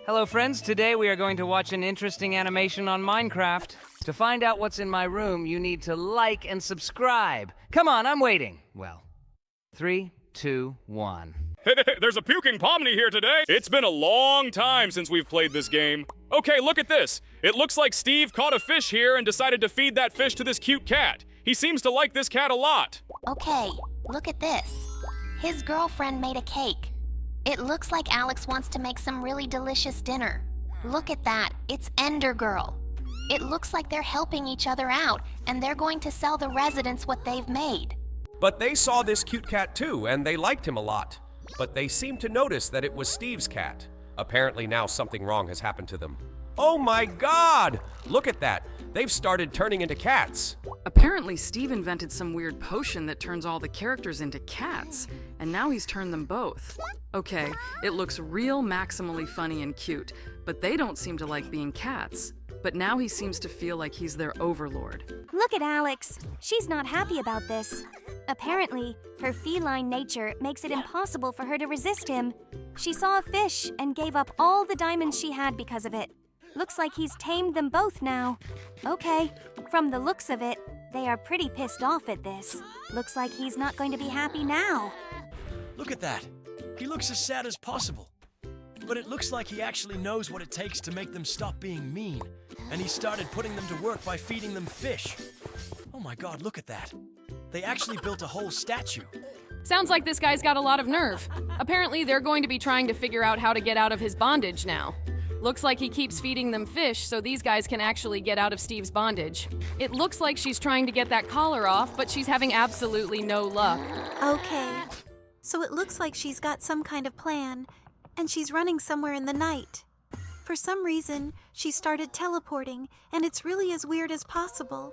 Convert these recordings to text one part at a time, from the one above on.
Hello friends, today we are going to watch an interesting animation on Minecraft. To find out what's in my room, you need to like and subscribe. Come on, I'm waiting. Well, 3, 2, 1. There's a puking Pomni here today. It's been a long time since we've played this game. Okay, look at this. It looks like Steve caught a fish here and decided to feed that fish to this cute cat. He seems to like this cat a lot. Okay, look at this. His girlfriend made a cake. It looks like Alex wants to make some really delicious dinner. Look at that, it's EnderGirl. It looks like they're helping each other out, and they're going to sell the residents what they've made. But they saw this cute cat too, and they liked him a lot. But they seemed to notice that it was Steve's cat. Apparently now something wrong has happened to them. Oh my God! Look at that! They've started turning into cats. Apparently Steve invented some weird potion that turns all the characters into cats, and now he's turned them both. Okay, it looks real maximally funny and cute, but they don't seem to like being cats. But now he seems to feel like he's their overlord. Look at Alex. She's not happy about this. Apparently, her feline nature makes it impossible for her to resist him. She saw a fish and gave up all the diamonds she had because of it. Looks like he's tamed them both now. Okay, from the looks of it, they are pretty pissed off at this. Looks like he's not going to be happy now. Look at that. He looks as sad as possible. But it looks like he actually knows what it takes to make them stop being mean. And he started putting them to work by feeding them fish. Oh my God, look at that. They actually built a whole statue. Sounds like this guy's got a lot of nerve. Apparently they're going to be trying to figure out how to get out of his bondage now. Looks like he keeps feeding them fish so these guys can actually get out of Steve's bondage. It looks like she's trying to get that collar off, but she's having absolutely no luck. Okay, so it looks like she's got some kind of plan, and she's running somewhere in the night. For some reason, she started teleporting, and it's really as weird as possible.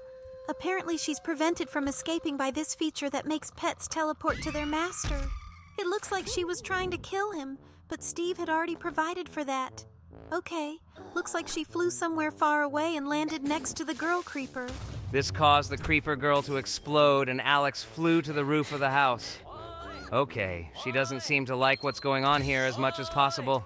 Apparently she's prevented from escaping by this feature that makes pets teleport to their master. It looks like she was trying to kill him, but Steve had already provided for that. Okay, looks like she flew somewhere far away and landed next to the girl creeper. This caused the creeper girl to explode and Alex flew to the roof of the house. Okay, she doesn't seem to like what's going on here as much as possible.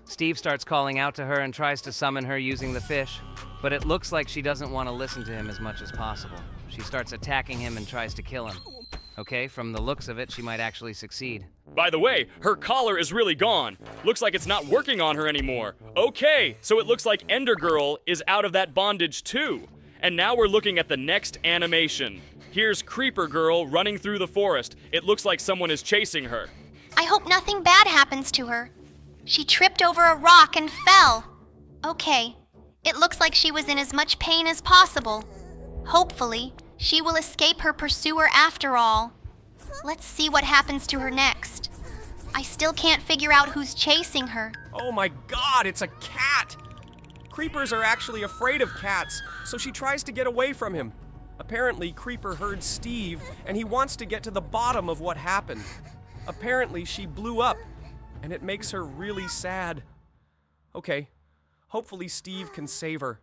Steve starts calling out to her and tries to summon her using the fish, but it looks like she doesn't want to listen to him as much as possible. She starts attacking him and tries to kill him. Okay, from the looks of it, she might actually succeed. By the way, her collar is really gone. Looks like it's not working on her anymore. Okay, so it looks like EnderGirl is out of that bondage too. And now we're looking at the next animation. Here's Creeper Girl running through the forest. It looks like someone is chasing her. I hope nothing bad happens to her. She tripped over a rock and fell. Okay, it looks like she was in as much pain as possible. Hopefully, she will escape her pursuer after all. Let's see what happens to her next. I still can't figure out who's chasing her. Oh my God, it's a cat! Creepers are actually afraid of cats, so she tries to get away from him. Apparently, Creeper heard Steve, and he wants to get to the bottom of what happened. Apparently, she blew up, and it makes her really sad. Okay, hopefully Steve can save her.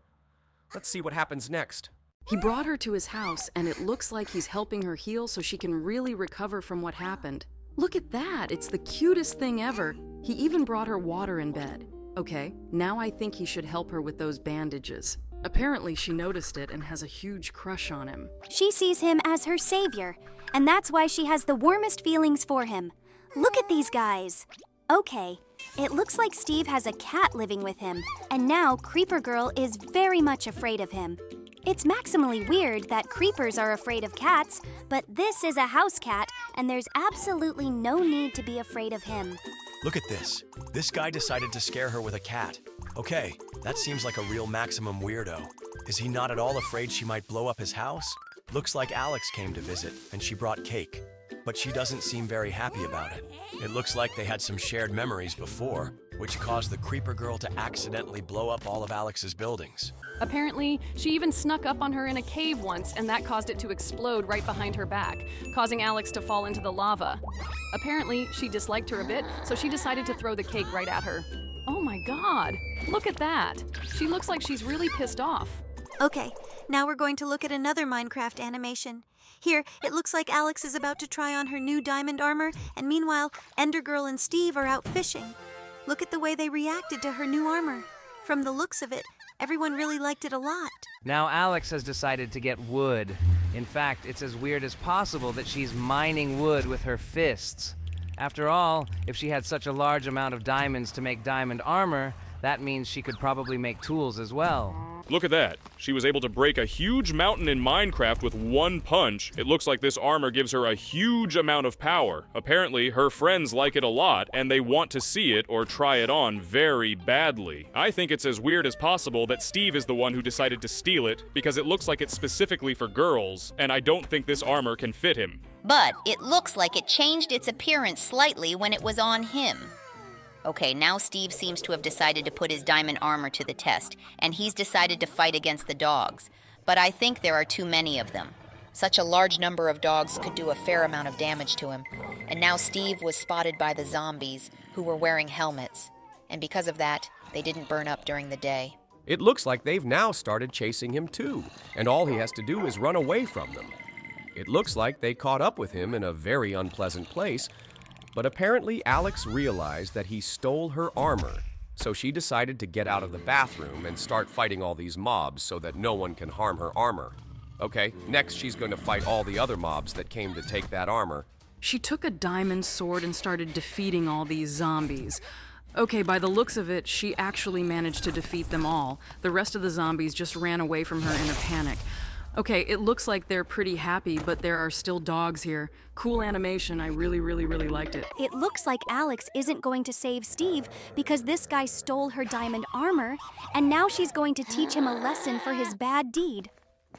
Let's see what happens next. He brought her to his house, and it looks like he's helping her heal so she can really recover from what happened. Look at that, it's the cutest thing ever. He even brought her water in bed. Okay, now I think he should help her with those bandages. Apparently she noticed it and has a huge crush on him. She sees him as her savior, and that's why she has the warmest feelings for him. Look at these guys. Okay, it looks like Steve has a cat living with him, and now Creeper Girl is very much afraid of him. It's maximally weird that creepers are afraid of cats, but this is a house cat, and there's absolutely no need to be afraid of him. Look at this. This guy decided to scare her with a cat. Okay, that seems like a real maximum weirdo. Is he not at all afraid she might blow up his house? Looks like Alex came to visit, and she brought cake. But she doesn't seem very happy about it. It looks like they had some shared memories before, which caused the Creeper Girl to accidentally blow up all of Alex's buildings. Apparently, she even snuck up on her in a cave once, and that caused it to explode right behind her back, causing Alex to fall into the lava. Apparently, she disliked her a bit, so she decided to throw the cake right at her. Oh my God, look at that. She looks like she's really pissed off. Okay, now we're going to look at another Minecraft animation. Here, it looks like Alex is about to try on her new diamond armor, and meanwhile, EnderGirl and Steve are out fishing. Look at the way they reacted to her new armor. From the looks of it, everyone really liked it a lot. Now Alex has decided to get wood. In fact, it's as weird as possible that she's mining wood with her fists. After all, if she had such a large amount of diamonds to make diamond armor, that means she could probably make tools as well. Look at that. She was able to break a huge mountain in Minecraft with one punch. It looks like this armor gives her a huge amount of power. Apparently, her friends like it a lot, and they want to see it or try it on very badly. I think it's as weird as possible that Steve is the one who decided to steal it, because it looks like it's specifically for girls, and I don't think this armor can fit him. But it looks like it changed its appearance slightly when it was on him. Okay, now Steve seems to have decided to put his diamond armor to the test, and he's decided to fight against the dogs. But I think there are too many of them. Such a large number of dogs could do a fair amount of damage to him. And now Steve was spotted by the zombies, who were wearing helmets. And because of that, they didn't burn up during the day. It looks like they've now started chasing him too, and all he has to do is run away from them. It looks like they caught up with him in a very unpleasant place, but apparently Alex realized that he stole her armor, so she decided to get out of the bathroom and start fighting all these mobs so that no one can harm her armor. Okay, next she's going to fight all the other mobs that came to take that armor. She took a diamond sword and started defeating all these zombies. Okay, by the looks of it, she actually managed to defeat them all. The rest of the zombies just ran away from her in a panic. Okay, it looks like they're pretty happy, but there are still dogs here. Cool animation, I really liked it. It looks like Alex isn't going to save Steve because this guy stole her diamond armor, and now she's going to teach him a lesson for his bad deed.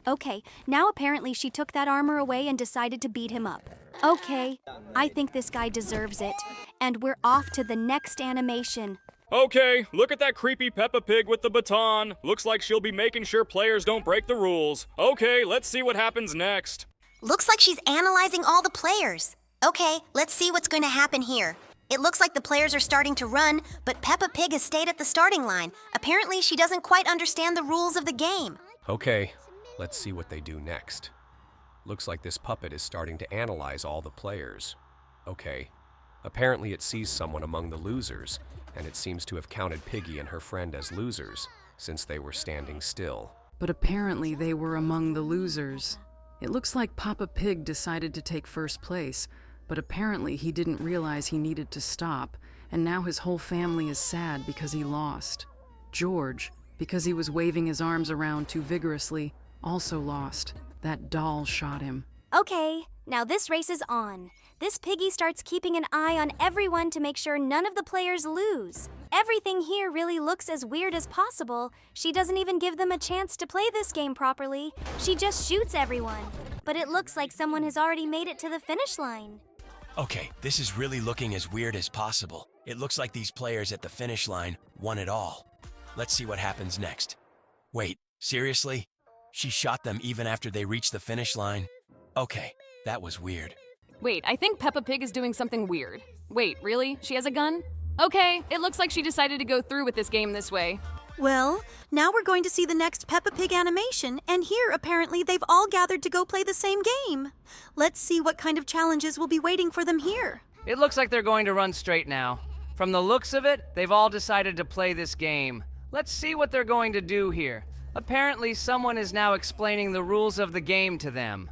Okay, now apparently she took that armor away and decided to beat him up. Okay, I think this guy deserves it, and we're off to the next animation. Okay, look at that creepy Peppa Pig with the baton. Looks like she'll be making sure players don't break the rules. Okay, let's see what happens next. Looks like she's analyzing all the players. Okay, let's see what's going to happen here. It looks like the players are starting to run, but Peppa Pig has stayed at the starting line. Apparently, she doesn't quite understand the rules of the game. Okay, let's see what they do next. Looks like this puppet is starting to analyze all the players. Okay, apparently it sees someone among the losers, and it seems to have counted Piggy and her friend as losers, since they were standing still. But apparently they were among the losers. It looks like Papa Pig decided to take first place, but apparently he didn't realize he needed to stop, and now his whole family is sad because he lost. George, because he was waving his arms around too vigorously, also lost. That doll shot him. Okay, now this race is on. This piggy starts keeping an eye on everyone to make sure none of the players lose. Everything here really looks as weird as possible. She doesn't even give them a chance to play this game properly. She just shoots everyone. But it looks like someone has already made it to the finish line. Okay, this is really looking as weird as possible. It looks like these players at the finish line won it all. Let's see what happens next. Wait, seriously? She shot them even after they reached the finish line? Okay, that was weird. Wait, I think Peppa Pig is doing something weird. Wait, really? She has a gun? Okay, it looks like she decided to go through with this game this way. Well, now we're going to see the next Peppa Pig animation, and here apparently they've all gathered to go play the same game. Let's see what kind of challenges will be waiting for them here. It looks like they're going to run straight now. From the looks of it, they've all decided to play this game. Let's see what they're going to do here. Apparently, someone is now explaining the rules of the game to them.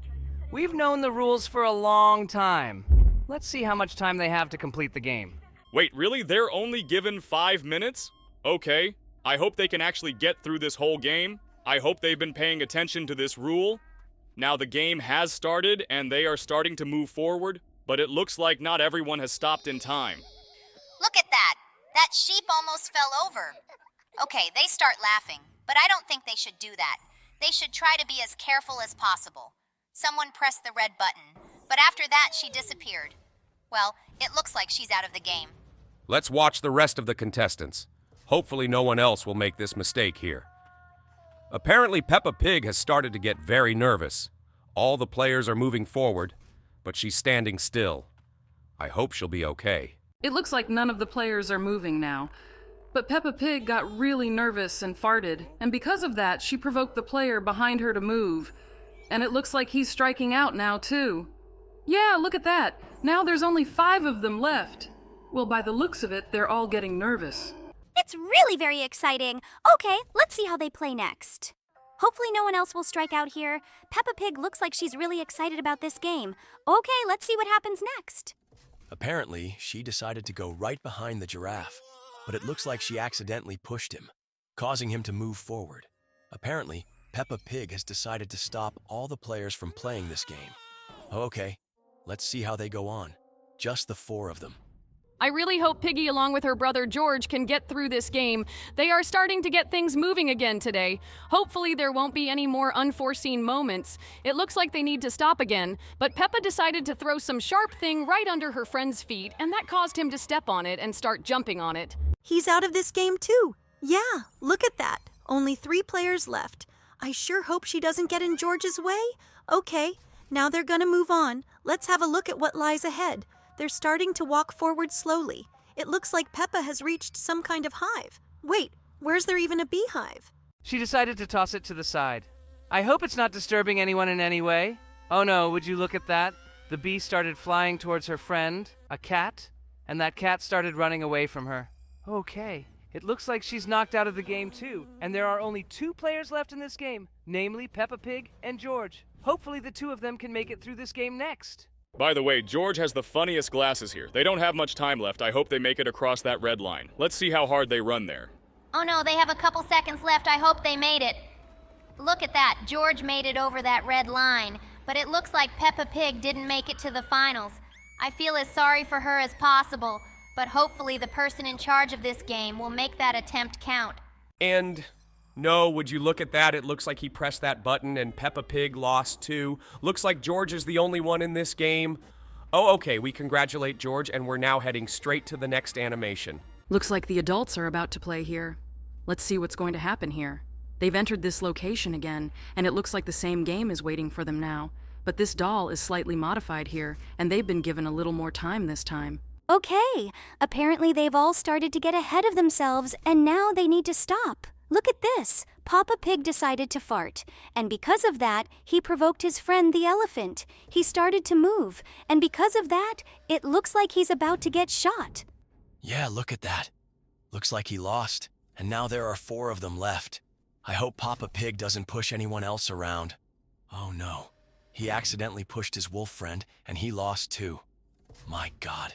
We've known the rules for a long time. Let's see how much time they have to complete the game. Wait, really? They're only given 5 minutes? Okay. I hope they can actually get through this whole game. I hope they've been paying attention to this rule. Now the game has started and they are starting to move forward, but it looks like not everyone has stopped in time. Look at that. That sheep almost fell over. Okay, they start laughing, but I don't think they should do that. They should try to be as careful as possible. Someone pressed the red button, but after that she disappeared. Well, it looks like she's out of the game. Let's watch the rest of the contestants. Hopefully no one else will make this mistake here. Apparently Peppa Pig has started to get very nervous. All the players are moving forward, but she's standing still. I hope she'll be okay. It looks like none of the players are moving now. But Peppa Pig got really nervous and farted, and because of that, she provoked the player behind her to move. And it looks like he's striking out now, too. Yeah, look at that. Now there's only 5 of them left. Well, by the looks of it, they're all getting nervous. It's really very exciting. Okay, let's see how they play next. Hopefully no one else will strike out here. Peppa Pig looks like she's really excited about this game. Okay, let's see what happens next. Apparently, she decided to go right behind the giraffe, but it looks like she accidentally pushed him, causing him to move forward. Apparently, Peppa Pig has decided to stop all the players from playing this game. Okay, let's see how they go on. Just the 4 of them. I really hope Piggy, along with her brother George, can get through this game. They are starting to get things moving again today. Hopefully there won't be any more unforeseen moments. It looks like they need to stop again, but Peppa decided to throw some sharp thing right under her friend's feet, and that caused him to step on it and start jumping on it. He's out of this game too. Yeah, look at that. Only 3 players left. I sure hope she doesn't get in George's way. Okay, now they're gonna move on. Let's have a look at what lies ahead. They're starting to walk forward slowly. It looks like Peppa has reached some kind of hive. Wait, where's there even a beehive? She decided to toss it to the side. I hope it's not disturbing anyone in any way. Oh no, would you look at that? The bee started flying towards her friend, a cat, and that cat started running away from her. Okay, it looks like she's knocked out of the game too, and there are only 2 players left in this game, namely Peppa Pig and George. Hopefully the 2 of them can make it through this game next. By the way, George has the funniest glasses here. They don't have much time left. I hope they make it across that red line. Let's see how hard they run there. Oh no, they have a couple seconds left. I hope they made it. Look at that. George made it over that red line, but it looks like Peppa Pig didn't make it to the finals. I feel as sorry for her as possible, but hopefully the person in charge of this game will make that attempt count. And no, would you look at that? It looks like he pressed that button and Peppa Pig lost too. Looks like George is the only one in this game. Oh, okay, we congratulate George, and we're now heading straight to the next animation. Looks like the adults are about to play here. Let's see what's going to happen here. They've entered this location again, and it looks like the same game is waiting for them now. But this doll is slightly modified here, and they've been given a little more time this time. Okay, apparently they've all started to get ahead of themselves, and now they need to stop. Look at this. Papa Pig decided to fart, and because of that, he provoked his friend the elephant. He started to move, and because of that, it looks like he's about to get shot. Yeah, look at that. Looks like he lost, and now there are 4 of them left. I hope Papa Pig doesn't push anyone else around. Oh no. He accidentally pushed his wolf friend, and he lost too. My God.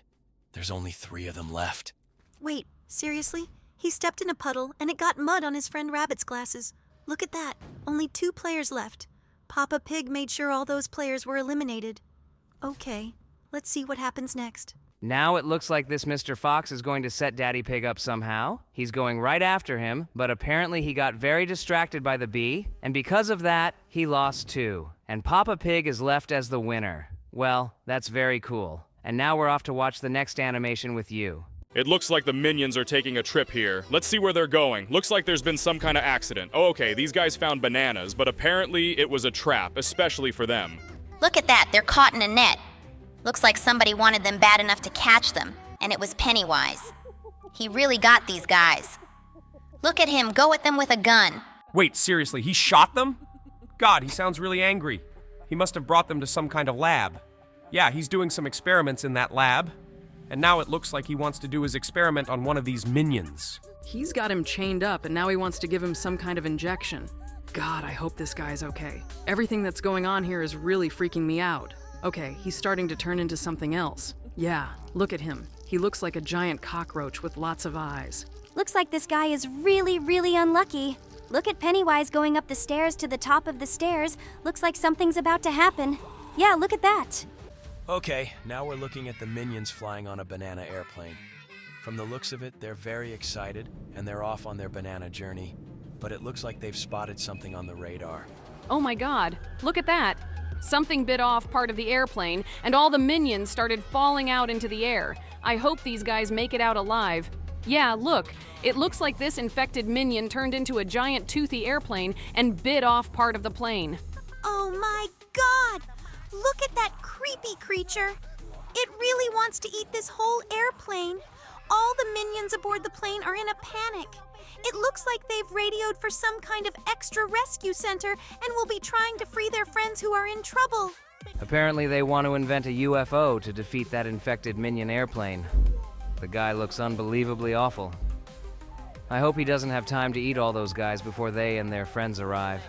There's only 3 of them left. Wait, seriously? He stepped in a puddle, and it got mud on his friend Rabbit's glasses. Look at that. Only 2 players left. Papa Pig made sure all those players were eliminated. Okay, let's see what happens next. Now it looks like this Mr. Fox is going to set Daddy Pig up somehow. He's going right after him, but apparently he got very distracted by the bee, and because of that, he lost too. And Papa Pig is left as the winner. Well, that's very cool. And now we're off to watch the next animation with you. It looks like the minions are taking a trip here. Let's see where they're going. Looks like there's been some kind of accident. Oh, okay, these guys found bananas, but apparently it was a trap, especially for them. Look at that, they're caught in a net. Looks like somebody wanted them bad enough to catch them, and it was Pennywise. He really got these guys. Look at him go at them with a gun. Wait, seriously, he shot them? God, he sounds really angry. He must have brought them to some kind of lab. Yeah, he's doing some experiments in that lab. And now it looks like he wants to do his experiment on one of these minions. He's got him chained up, and now he wants to give him some kind of injection. God, I hope this guy's okay. Everything that's going on here is really freaking me out. Okay, he's starting to turn into something else. Yeah, look at him. He looks like a giant cockroach with lots of eyes. Looks like this guy is really, really unlucky. Look at Pennywise going up the stairs to the top of the stairs. Looks like something's about to happen. Yeah, look at that. Okay, now we're looking at the minions flying on a banana airplane. From the looks of it, they're very excited, and they're off on their banana journey. But it looks like they've spotted something on the radar. Oh my God, look at that. Something bit off part of the airplane, and all the minions started falling out into the air. I hope these guys make it out alive. Yeah, look, it looks like this infected minion turned into a giant toothy airplane and bit off part of the plane. Oh my God! Look at that creepy creature. It really wants to eat this whole airplane. All the minions aboard the plane are in a panic. It looks like they've radioed for some kind of extra rescue center and will be trying to free their friends who are in trouble. Apparently they want to invent a UFO to defeat that infected minion airplane. The guy looks unbelievably awful. I hope he doesn't have time to eat all those guys before they and their friends arrive.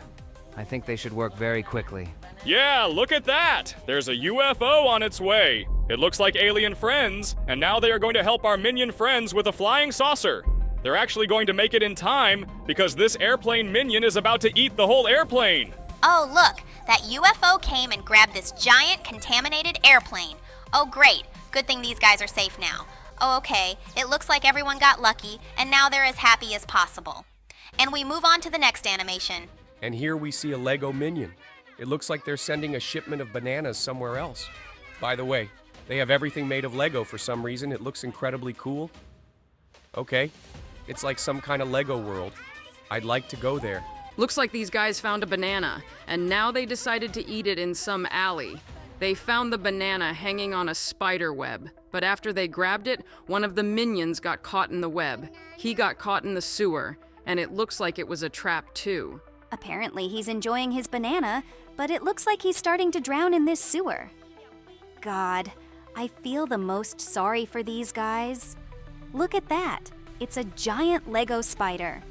I think they should work very quickly. Yeah, look at that! There's a UFO on its way. It looks like alien friends, and now they are going to help our minion friends with a flying saucer. They're actually going to make it in time because this airplane minion is about to eat the whole airplane. Oh, look, that UFO came and grabbed this giant contaminated airplane. Oh, great. Good thing these guys are safe now. Oh, okay. It looks like everyone got lucky, and now they're as happy as possible. And we move on to the next animation. And here we see a Lego minion. It looks like they're sending a shipment of bananas somewhere else. By the way, they have everything made of Lego for some reason. It looks incredibly cool. Okay, it's like some kind of Lego world. I'd like to go there. Looks like these guys found a banana, and now they decided to eat it in some alley. They found the banana hanging on a spider web, but after they grabbed it, one of the minions got caught in the web. He got caught in the sewer, and it looks like it was a trap too. Apparently he's enjoying his banana, but it looks like he's starting to drown in this sewer. God, I feel the most sorry for these guys. Look at that. It's a giant Lego spider.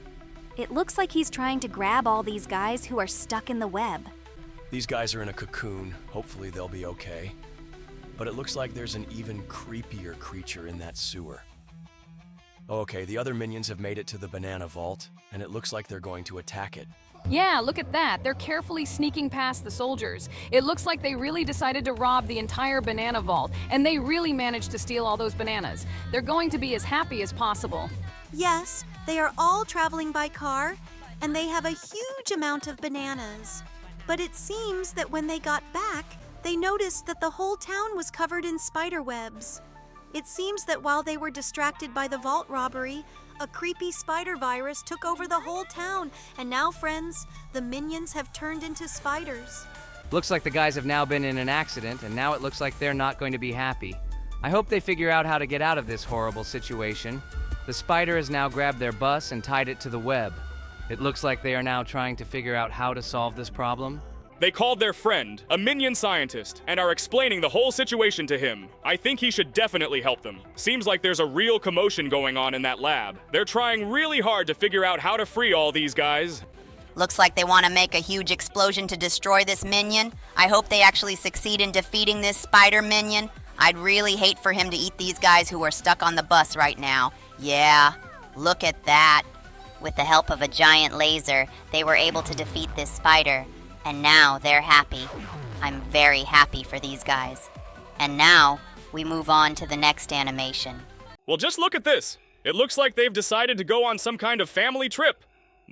It looks like he's trying to grab all these guys who are stuck in the web. These guys are in a cocoon. Hopefully they'll be okay. But it looks like there's an even creepier creature in that sewer. Okay, the other minions have made it to the banana vault, and it looks like they're going to attack it. Yeah, look at that. They're carefully sneaking past the soldiers. It looks like they really decided to rob the entire banana vault, and they really managed to steal all those bananas. They're going to be as happy as possible. Yes, they are all traveling by car, and they have a huge amount of bananas. But it seems that when they got back, they noticed that the whole town was covered in spider webs. It seems that while they were distracted by the vault robbery, a creepy spider virus took over the whole town, and now, friends, the minions have turned into spiders. Looks like the guys have now been in an accident, and now it looks like they're not going to be happy. I hope they figure out how to get out of this horrible situation. The spider has now grabbed their bus and tied it to the web. It looks like they are now trying to figure out how to solve this problem. They called their friend, a minion scientist, and are explaining the whole situation to him. I think he should definitely help them. Seems like there's a real commotion going on in that lab. They're trying really hard to figure out how to free all these guys. Looks like they want to make a huge explosion to destroy this minion. I hope they actually succeed in defeating this spider minion. I'd really hate for him to eat these guys who are stuck on the bus right now. Yeah, look at that. With the help of a giant laser, they were able to defeat this spider. And now they're happy. I'm very happy for these guys. And now, we move on to the next animation. Well, just look at this. It looks like they've decided to go on some kind of family trip.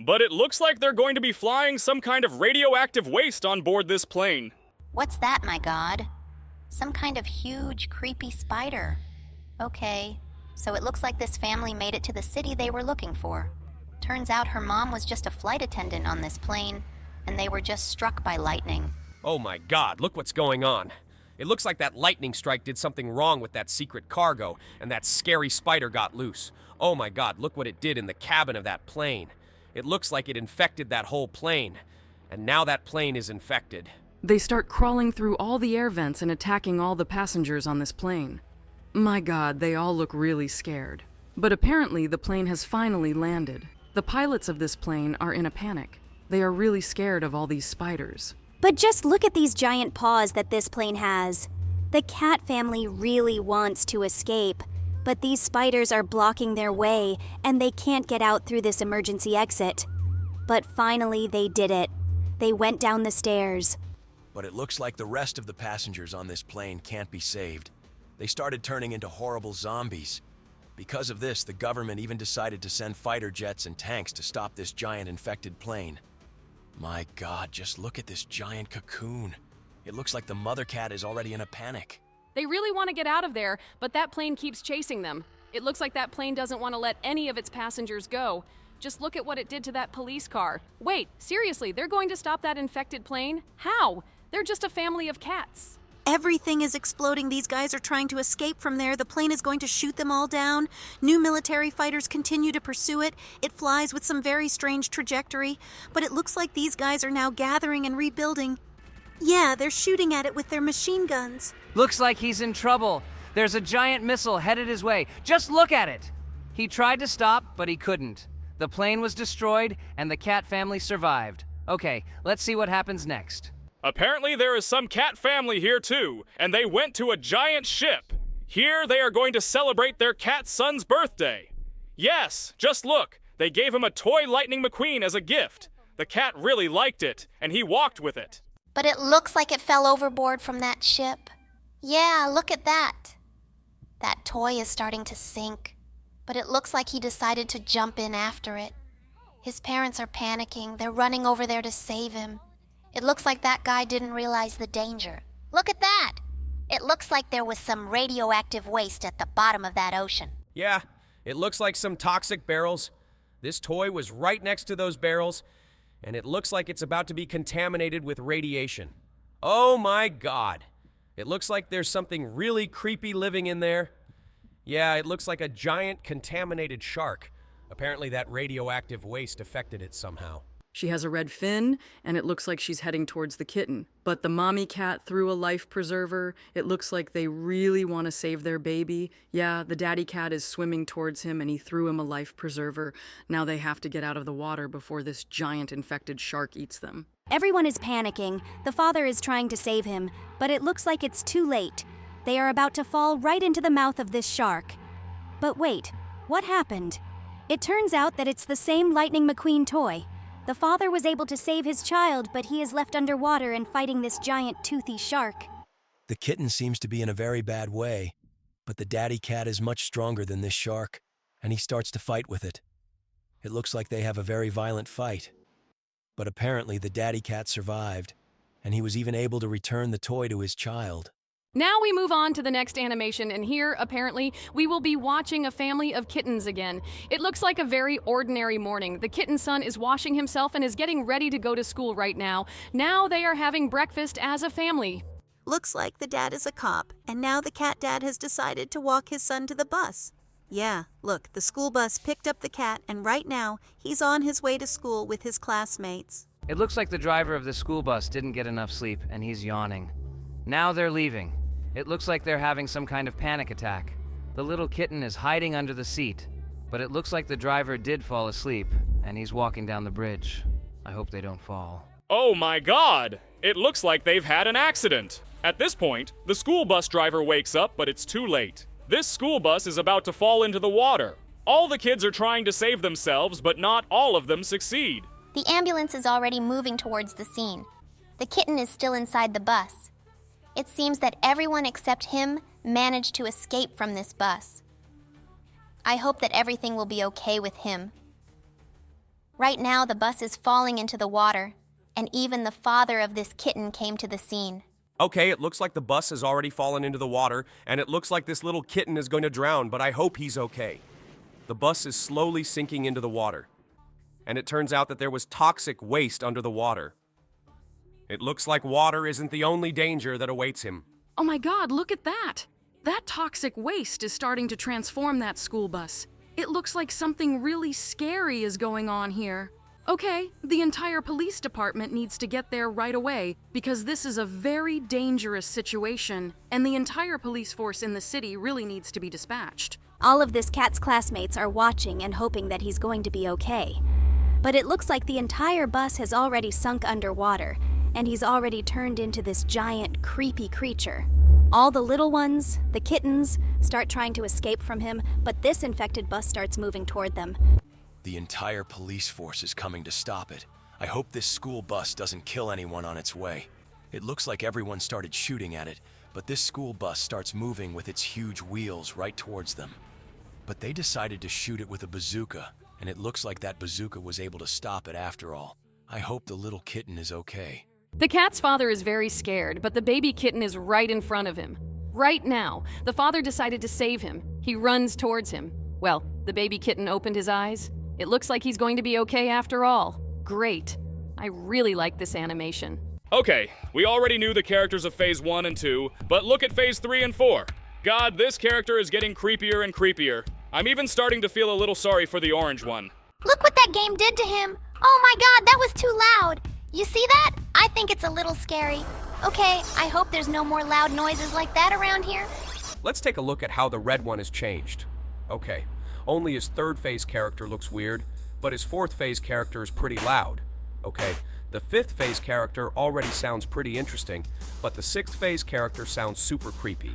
But it looks like they're going to be flying some kind of radioactive waste on board this plane. What's that, my god? Some kind of huge, creepy spider. Okay, so it looks like this family made it to the city they were looking for. Turns out her mom was just a flight attendant on this plane, and they were just struck by lightning. Oh my god, look what's going on. It looks like that lightning strike did something wrong with that secret cargo, and that scary spider got loose. Oh my god, look what it did in the cabin of that plane. It looks like it infected that whole plane, and now that plane is infected. They start crawling through all the air vents and attacking all the passengers on this plane. My god, they all look really scared. But apparently the plane has finally landed. The pilots of this plane are in a panic. They are really scared of all these spiders. But just look at these giant paws that this plane has. The cat family really wants to escape, but these spiders are blocking their way and they can't get out through this emergency exit. But finally they did it. They went down the stairs. But it looks like the rest of the passengers on this plane can't be saved. They started turning into horrible zombies. Because of this, the government even decided to send fighter jets and tanks to stop this giant infected plane. My god, just look at this giant cocoon. It looks like the mother cat is already in a panic. They really want to get out of there, but that plane keeps chasing them. It looks like that plane doesn't want to let any of its passengers go. Just look at what it did to that police car. Wait, seriously, they're going to stop that infected plane? How? They're just a family of cats. Everything is exploding. These guys are trying to escape from there. The plane is going to shoot them all down. New military fighters continue to pursue it. It flies with some very strange trajectory. But it looks like these guys are now gathering and rebuilding. Yeah, they're shooting at it with their machine guns. Looks like he's in trouble. There's a giant missile headed his way. Just look at it! He tried to stop, but he couldn't. The plane was destroyed, and the cat family survived. Okay, let's see what happens next. Apparently there is some cat family here too, and they went to a giant ship. Here they are going to celebrate their cat son's birthday. Yes, just look, they gave him a toy Lightning McQueen as a gift. The cat really liked it, and he walked with it. But it looks like it fell overboard from that ship. Yeah, look at that. That toy is starting to sink, but it looks like he decided to jump in after it. His parents are panicking. They're running over there to save him. It looks like that guy didn't realize the danger. Look at that! It looks like there was some radioactive waste at the bottom of that ocean. Yeah, it looks like some toxic barrels. This toy was right next to those barrels, and it looks like it's about to be contaminated with radiation. Oh my God! It looks like there's something really creepy living in there. Yeah, it looks like a giant contaminated shark. Apparently that radioactive waste affected it somehow. She has a red fin, and it looks like she's heading towards the kitten. But the mommy cat threw a life preserver. It looks like they really want to save their baby. Yeah, the daddy cat is swimming towards him, and he threw him a life preserver. Now they have to get out of the water before this giant infected shark eats them. Everyone is panicking. The father is trying to save him, but it looks like it's too late. They are about to fall right into the mouth of this shark. But wait, what happened? It turns out that it's the same Lightning McQueen toy. The father was able to save his child, but he is left underwater and fighting this giant toothy shark. The kitten seems to be in a very bad way, but the daddy cat is much stronger than this shark, and he starts to fight with it. It looks like they have a very violent fight. But apparently the daddy cat survived, and he was even able to return the toy to his child. Now we move on to the next animation, and here, apparently, we will be watching a family of kittens again. It looks like a very ordinary morning. The kitten son is washing himself and is getting ready to go to school right now. Now they are having breakfast as a family. Looks like the dad is a cop, and now the cat dad has decided to walk his son to the bus. Yeah, look, the school bus picked up the cat, and right now, he's on his way to school with his classmates. It looks like the driver of the school bus didn't get enough sleep, and he's yawning. Now they're leaving. It looks like they're having some kind of panic attack. The little kitten is hiding under the seat, but it looks like the driver did fall asleep, and he's walking down the bridge. I hope they don't fall. Oh my God! It looks like they've had an accident. At this point, the school bus driver wakes up, but it's too late. This school bus is about to fall into the water. All the kids are trying to save themselves, but not all of them succeed. The ambulance is already moving towards the scene. The kitten is still inside the bus. It seems that everyone except him managed to escape from this bus. I hope that everything will be okay with him. Right now, the bus is falling into the water, and even the father of this kitten came to the scene. Okay, it looks like the bus has already fallen into the water, and it looks like this little kitten is going to drown, but I hope he's okay. The bus is slowly sinking into the water, and it turns out that there was toxic waste under the water. It looks like water isn't the only danger that awaits him. Oh my God, look at that! That toxic waste is starting to transform that school bus. It looks like something really scary is going on here. Okay, the entire police department needs to get there right away because this is a very dangerous situation, and the entire police force in the city really needs to be dispatched. All of this cat's classmates are watching and hoping that he's going to be okay. But it looks like the entire bus has already sunk underwater, and he's already turned into this giant, creepy creature. All the little ones, the kittens, start trying to escape from him, but this infected bus starts moving toward them. The entire police force is coming to stop it. I hope this school bus doesn't kill anyone on its way. It looks like everyone started shooting at it, but this school bus starts moving with its huge wheels right towards them. But they decided to shoot it with a bazooka, and it looks like that bazooka was able to stop it after all. I hope the little kitten is okay. The cat's father is very scared, but the baby kitten is right in front of him. Right now, the father decided to save him. He runs towards him. Well, the baby kitten opened his eyes. It looks like he's going to be okay after all. Great. I really like this animation. Okay, we already knew the characters of Phase 1 and 2, but look at Phase 3 and 4. God, this character is getting creepier and creepier. I'm even starting to feel a little sorry for the orange one. Look what that game did to him. Oh my God, that was too loud. You see that? I think it's a little scary. Okay, I hope there's no more loud noises like that around here. Let's take a look at how the red one has changed. Okay, only his third phase character looks weird, but his fourth phase character is pretty loud. Okay, the fifth phase character already sounds pretty interesting, but the sixth phase character sounds super creepy.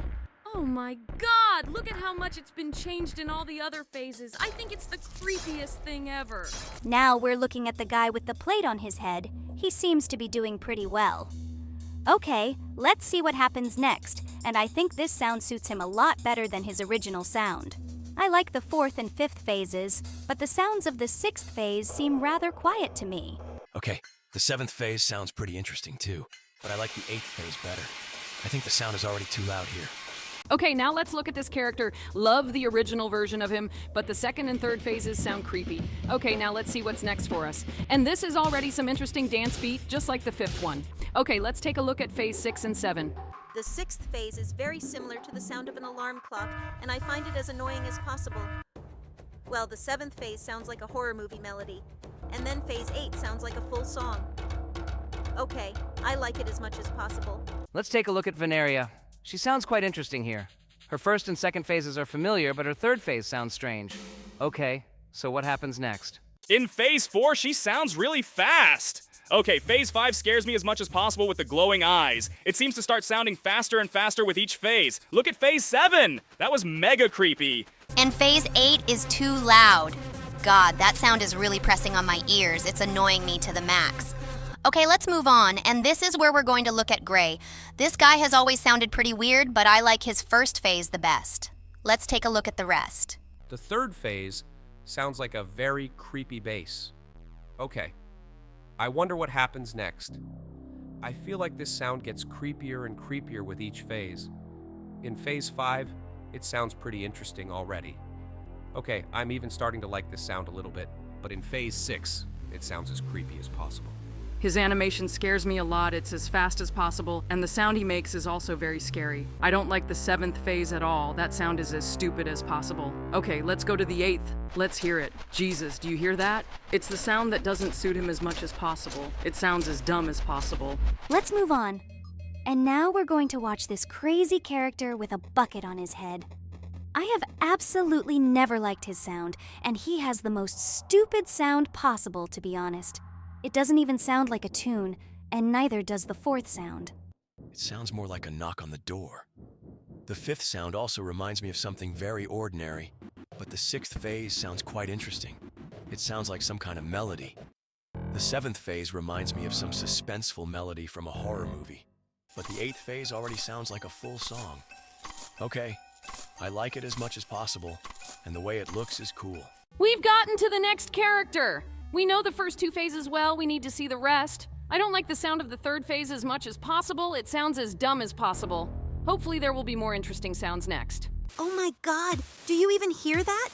Oh my god, look at how much it's been changed in all the other phases. I think it's the creepiest thing ever. Now we're looking at the guy with the plate on his head. He seems to be doing pretty well. Okay, let's see what happens next, and I think this sound suits him a lot better than his original sound. I like the fourth and fifth phases, but the sounds of the sixth phase seem rather quiet to me. Okay, the seventh phase sounds pretty interesting too, but I like the eighth phase better. I think the sound is already too loud here. Okay, now let's look at this character. Love the original version of him, but the second and third phases sound creepy. Okay, now let's see what's next for us. And this is already some interesting dance beat, just like the fifth one. Okay, let's take a look at phase 6 and 7. The sixth phase is very similar to the sound of an alarm clock, and I find it as annoying as possible. Well, the seventh phase sounds like a horror movie melody, and then phase 8 sounds like a full song. Okay, I like it as much as possible. Let's take a look at Veneria. She sounds quite interesting here. Her first and second phases are familiar, but her third phase sounds strange. Okay, so what happens next? In phase 4, she sounds really fast. Okay, phase 5 scares me as much as possible with the glowing eyes. It seems to start sounding faster and faster with each phase. Look at phase 7. That was mega creepy. And phase 8 is too loud. God, that sound is really pressing on my ears. It's annoying me to the max. Okay, let's move on, and this is where we're going to look at Gray. This guy has always sounded pretty weird, but I like his first phase the best. Let's take a look at the rest. The third phase sounds like a very creepy bass. Okay, I wonder what happens next. I feel like this sound gets creepier and creepier with each phase. In phase 5, it sounds pretty interesting already. Okay, I'm even starting to like this sound a little bit, but in phase 6, it sounds as creepy as possible. His animation scares me a lot. It's as fast as possible, and the sound he makes is also very scary. I don't like the seventh phase at all. That sound is as stupid as possible. Okay, let's go to the eighth. Let's hear it. Jesus, do you hear that? It's the sound that doesn't suit him as much as possible. It sounds as dumb as possible. Let's move on. And now we're going to watch this crazy character with a bucket on his head. I have absolutely never liked his sound, and he has the most stupid sound possible, to be honest. It doesn't even sound like a tune, and neither does the fourth sound. It sounds more like a knock on the door. The fifth sound also reminds me of something very ordinary, but the sixth phase sounds quite interesting. It sounds like some kind of melody. The seventh phase reminds me of some suspenseful melody from a horror movie, but the eighth phase already sounds like a full song. Okay, I like it as much as possible, and the way it looks is cool. We've gotten to the next character! We know the first two phases well, we need to see the rest. I don't like the sound of the third phase as much as possible. It sounds as dumb as possible. Hopefully there will be more interesting sounds next. Oh my god, do you even hear that?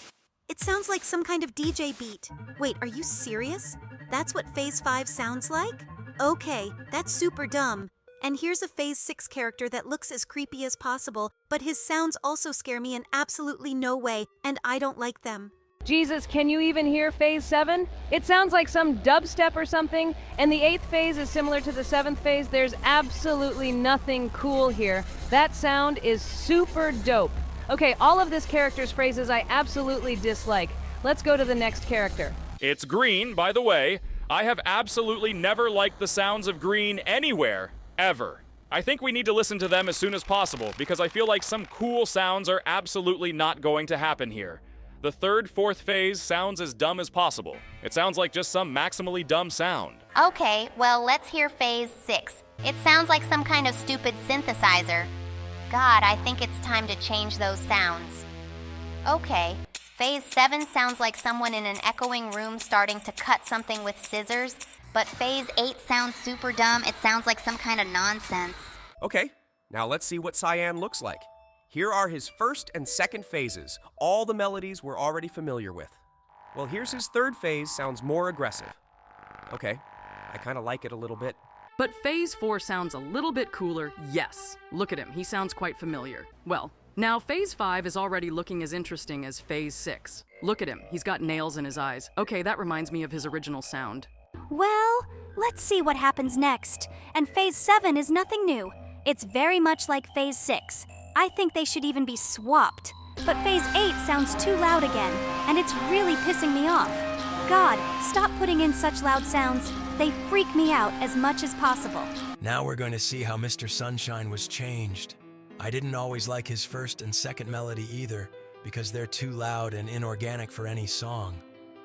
It sounds like some kind of DJ beat. Wait, are you serious? That's what phase 5 sounds like? Okay, that's super dumb. And here's a phase 6 character that looks as creepy as possible, but his sounds also scare me in absolutely no way, and I don't like them. Jesus, can you even hear phase 7? It sounds like some dubstep or something, and the 8th phase is similar to the 7th phase. There's absolutely nothing cool here. That sound is super dope. Okay, all of this character's phrases I absolutely dislike. Let's go to the next character. It's Green, by the way. I have absolutely never liked the sounds of Green anywhere, ever. I think we need to listen to them as soon as possible, because I feel like some cool sounds are absolutely not going to happen here. The third, fourth phase sounds as dumb as possible. It sounds like just some maximally dumb sound. Okay, well, let's hear phase 6. It sounds like some kind of stupid synthesizer. God, I think it's time to change those sounds. Okay, phase 7 sounds like someone in an echoing room starting to cut something with scissors, but phase 8 sounds super dumb. It sounds like some kind of nonsense. Okay, now let's see what Cyan looks like. Here are his first and second phases. All the melodies we're already familiar with. Well, here's his third phase, sounds more aggressive. Okay, I kind of like it a little bit. But phase 4 sounds a little bit cooler, yes. Look at him, he sounds quite familiar. Well, now phase 5 is already looking as interesting as phase 6. Look at him, he's got nails in his eyes. Okay, that reminds me of his original sound. Well, let's see what happens next. And phase 7 is nothing new. It's very much like phase 6. I think they should even be swapped. But Phase 8 sounds too loud again, and it's really pissing me off. God, stop putting in such loud sounds. They freak me out as much as possible. Now we're going to see how Mr. Sunshine was changed. I didn't always like his first and second melody either, because they're too loud and inorganic for any song.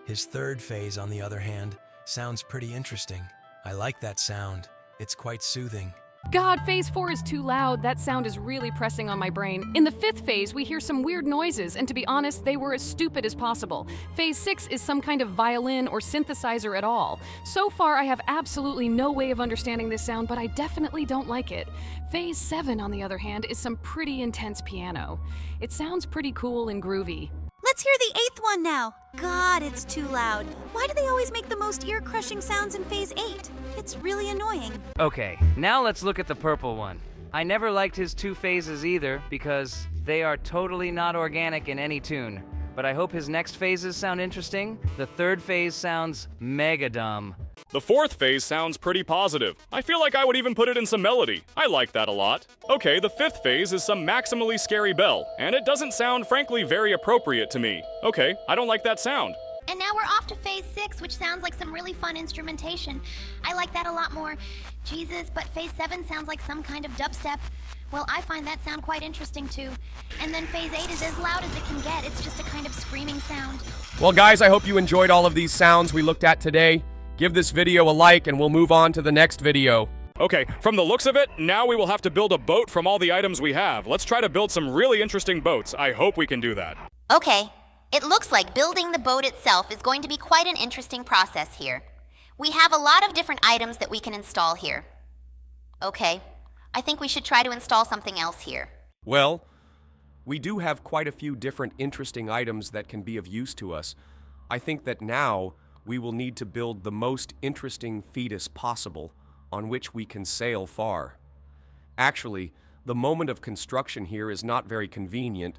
His third phase, on the other hand, sounds pretty interesting. I like that sound. It's quite soothing. God, phase 4 is too loud. That sound is really pressing on my brain. In the 5th phase, we hear some weird noises, and to be honest, they were as stupid as possible. Phase 6 is some kind of violin or synthesizer at all. So far, I have absolutely no way of understanding this sound, but I definitely don't like it. Phase 7, on the other hand, is some pretty intense piano. It sounds pretty cool and groovy. Let's hear the 8th one now. God, it's too loud. Why do they always make the most ear-crushing sounds in Phase 8? It's really annoying. Okay, now let's look at the purple one. I never liked his 2 phases either because they are totally not organic in any tune. But I hope his next phases sound interesting. The 3rd phase sounds mega dumb. The 4th phase sounds pretty positive. I feel like I would even put it in some melody. I like that a lot. Okay, the 5th phase is some maximally scary bell, and it doesn't sound, frankly, very appropriate to me. Okay, I don't like that sound. And now we're off to Phase 6, which sounds like some really fun instrumentation. I like that a lot more. Jesus, but Phase 7 sounds like some kind of dubstep. Well, I find that sound quite interesting too. And then Phase 8 is as loud as it can get. It's just a kind of screaming sound. Well, guys, I hope you enjoyed all of these sounds we looked at today. Give this video a like and we'll move on to the next video. Okay, from the looks of it, now we will have to build a boat from all the items we have. Let's try to build some really interesting boats. I hope we can do that. Okay, it looks like building the boat itself is going to be quite an interesting process here. We have a lot of different items that we can install here. Okay, I think we should try to install something else here. Well, we do have quite a few different interesting items that can be of use to us. I think that now we will need to build the most interesting fetus possible on which we can sail far. Actually, the moment of construction here is not very convenient,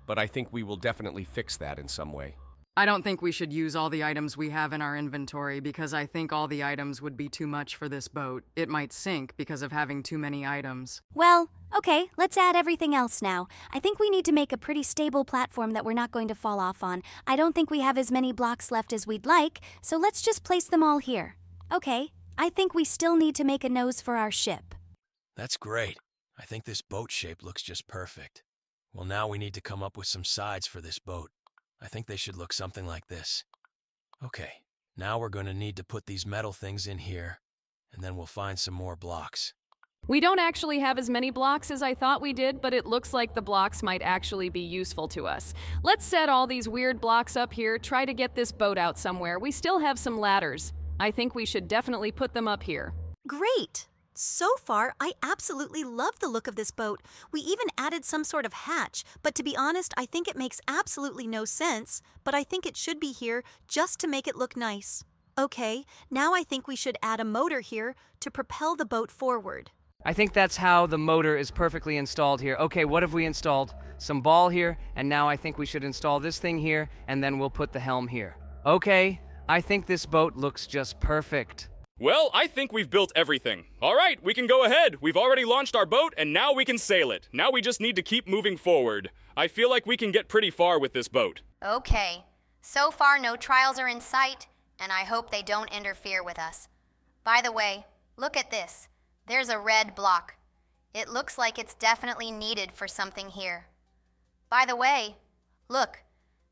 but I think we will definitely fix that in some way. I don't think we should use all the items we have in our inventory because I think all the items would be too much for this boat. It might sink because of having too many items. Well, okay, let's add everything else now. I think we need to make a pretty stable platform that we're not going to fall off on. I don't think we have as many blocks left as we'd like, so let's just place them all here. Okay, I think we still need to make a nose for our ship. That's great. I think this boat shape looks just perfect. Well, now we need to come up with some sides for this boat. I think they should look something like this. Okay, now we're going to need to put these metal things in here, and then we'll find some more blocks. We don't actually have as many blocks as I thought we did, but it looks like the blocks might actually be useful to us. Let's set all these weird blocks up here, try to get this boat out somewhere. We still have some ladders. I think we should definitely put them up here. Great! So far, I absolutely love the look of this boat. We even added some sort of hatch, but to be honest, I think it makes absolutely no sense, but I think it should be here just to make it look nice. Okay, now I think we should add a motor here to propel the boat forward. I think that's how the motor is perfectly installed here. Okay, what have we installed? Some ball here, and now I think we should install this thing here, and then we'll put the helm here. Okay, I think this boat looks just perfect. Well, I think we've built everything. All right, we can go ahead. We've already launched our boat, and now we can sail it. Now we just need to keep moving forward. I feel like we can get pretty far with this boat. Okay, so far no trials are in sight, and I hope they don't interfere with us. By the way, look at this. There's a red block. It looks like it's definitely needed for something here. By the way, look,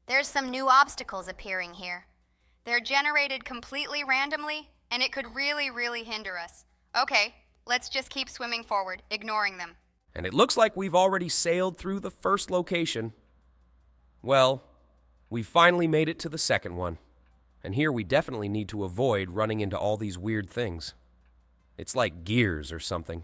there's some new obstacles appearing here. They're generated completely randomly, and it could really hinder us. Okay, let's just keep swimming forward, ignoring them. And it looks like we've already sailed through the first location. Well, we finally made it to the second one. And here we definitely need to avoid running into all these weird things. It's like gears or something.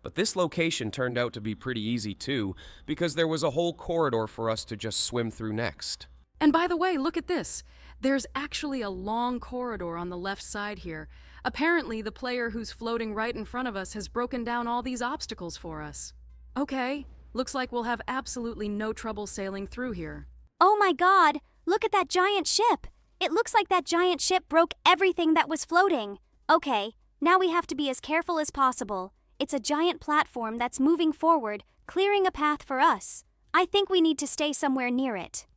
But this location turned out to be pretty easy too, because there was a whole corridor for us to just swim through next. And by the way, look at this. There's actually a long corridor on the left side here. Apparently, the player who's floating right in front of us has broken down all these obstacles for us. Okay, looks like we'll have absolutely no trouble sailing through here. Oh my God, look at that giant ship. It looks like that giant ship broke everything that was floating. Okay, now we have to be as careful as possible. It's a giant platform that's moving forward, clearing a path for us. I think we need to stay somewhere near it.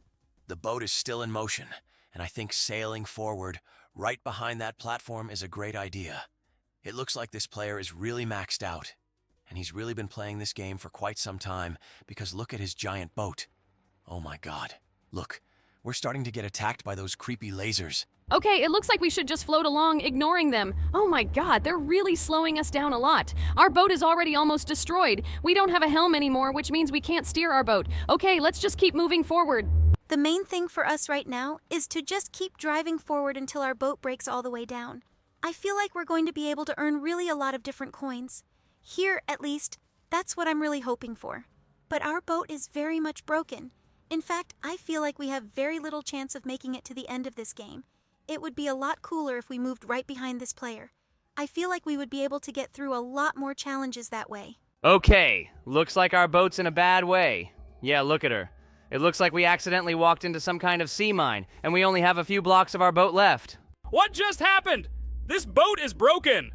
The boat is still in motion, and I think sailing forward, right behind that platform, is a great idea. It looks like this player is really maxed out, and he's really been playing this game for quite some time, because look at his giant boat. Oh my god. Look, we're starting to get attacked by those creepy lasers. Okay, it looks like we should just float along, ignoring them. Oh my god, they're really slowing us down a lot. Our boat is already almost destroyed. We don't have a helm anymore, which means we can't steer our boat. Okay, let's just keep moving forward. The main thing for us right now is to just keep driving forward until our boat breaks all the way down. I feel like we're going to be able to earn really a lot of different coins. Here, at least, that's what I'm really hoping for. But our boat is very much broken. In fact, I feel like we have very little chance of making it to the end of this game. It would be a lot cooler if we moved right behind this player. I feel like we would be able to get through a lot more challenges that way. Okay, looks like our boat's in a bad way. Yeah, look at her. It looks like we accidentally walked into some kind of sea mine, and we only have a few blocks of our boat left. What just happened? This boat is broken.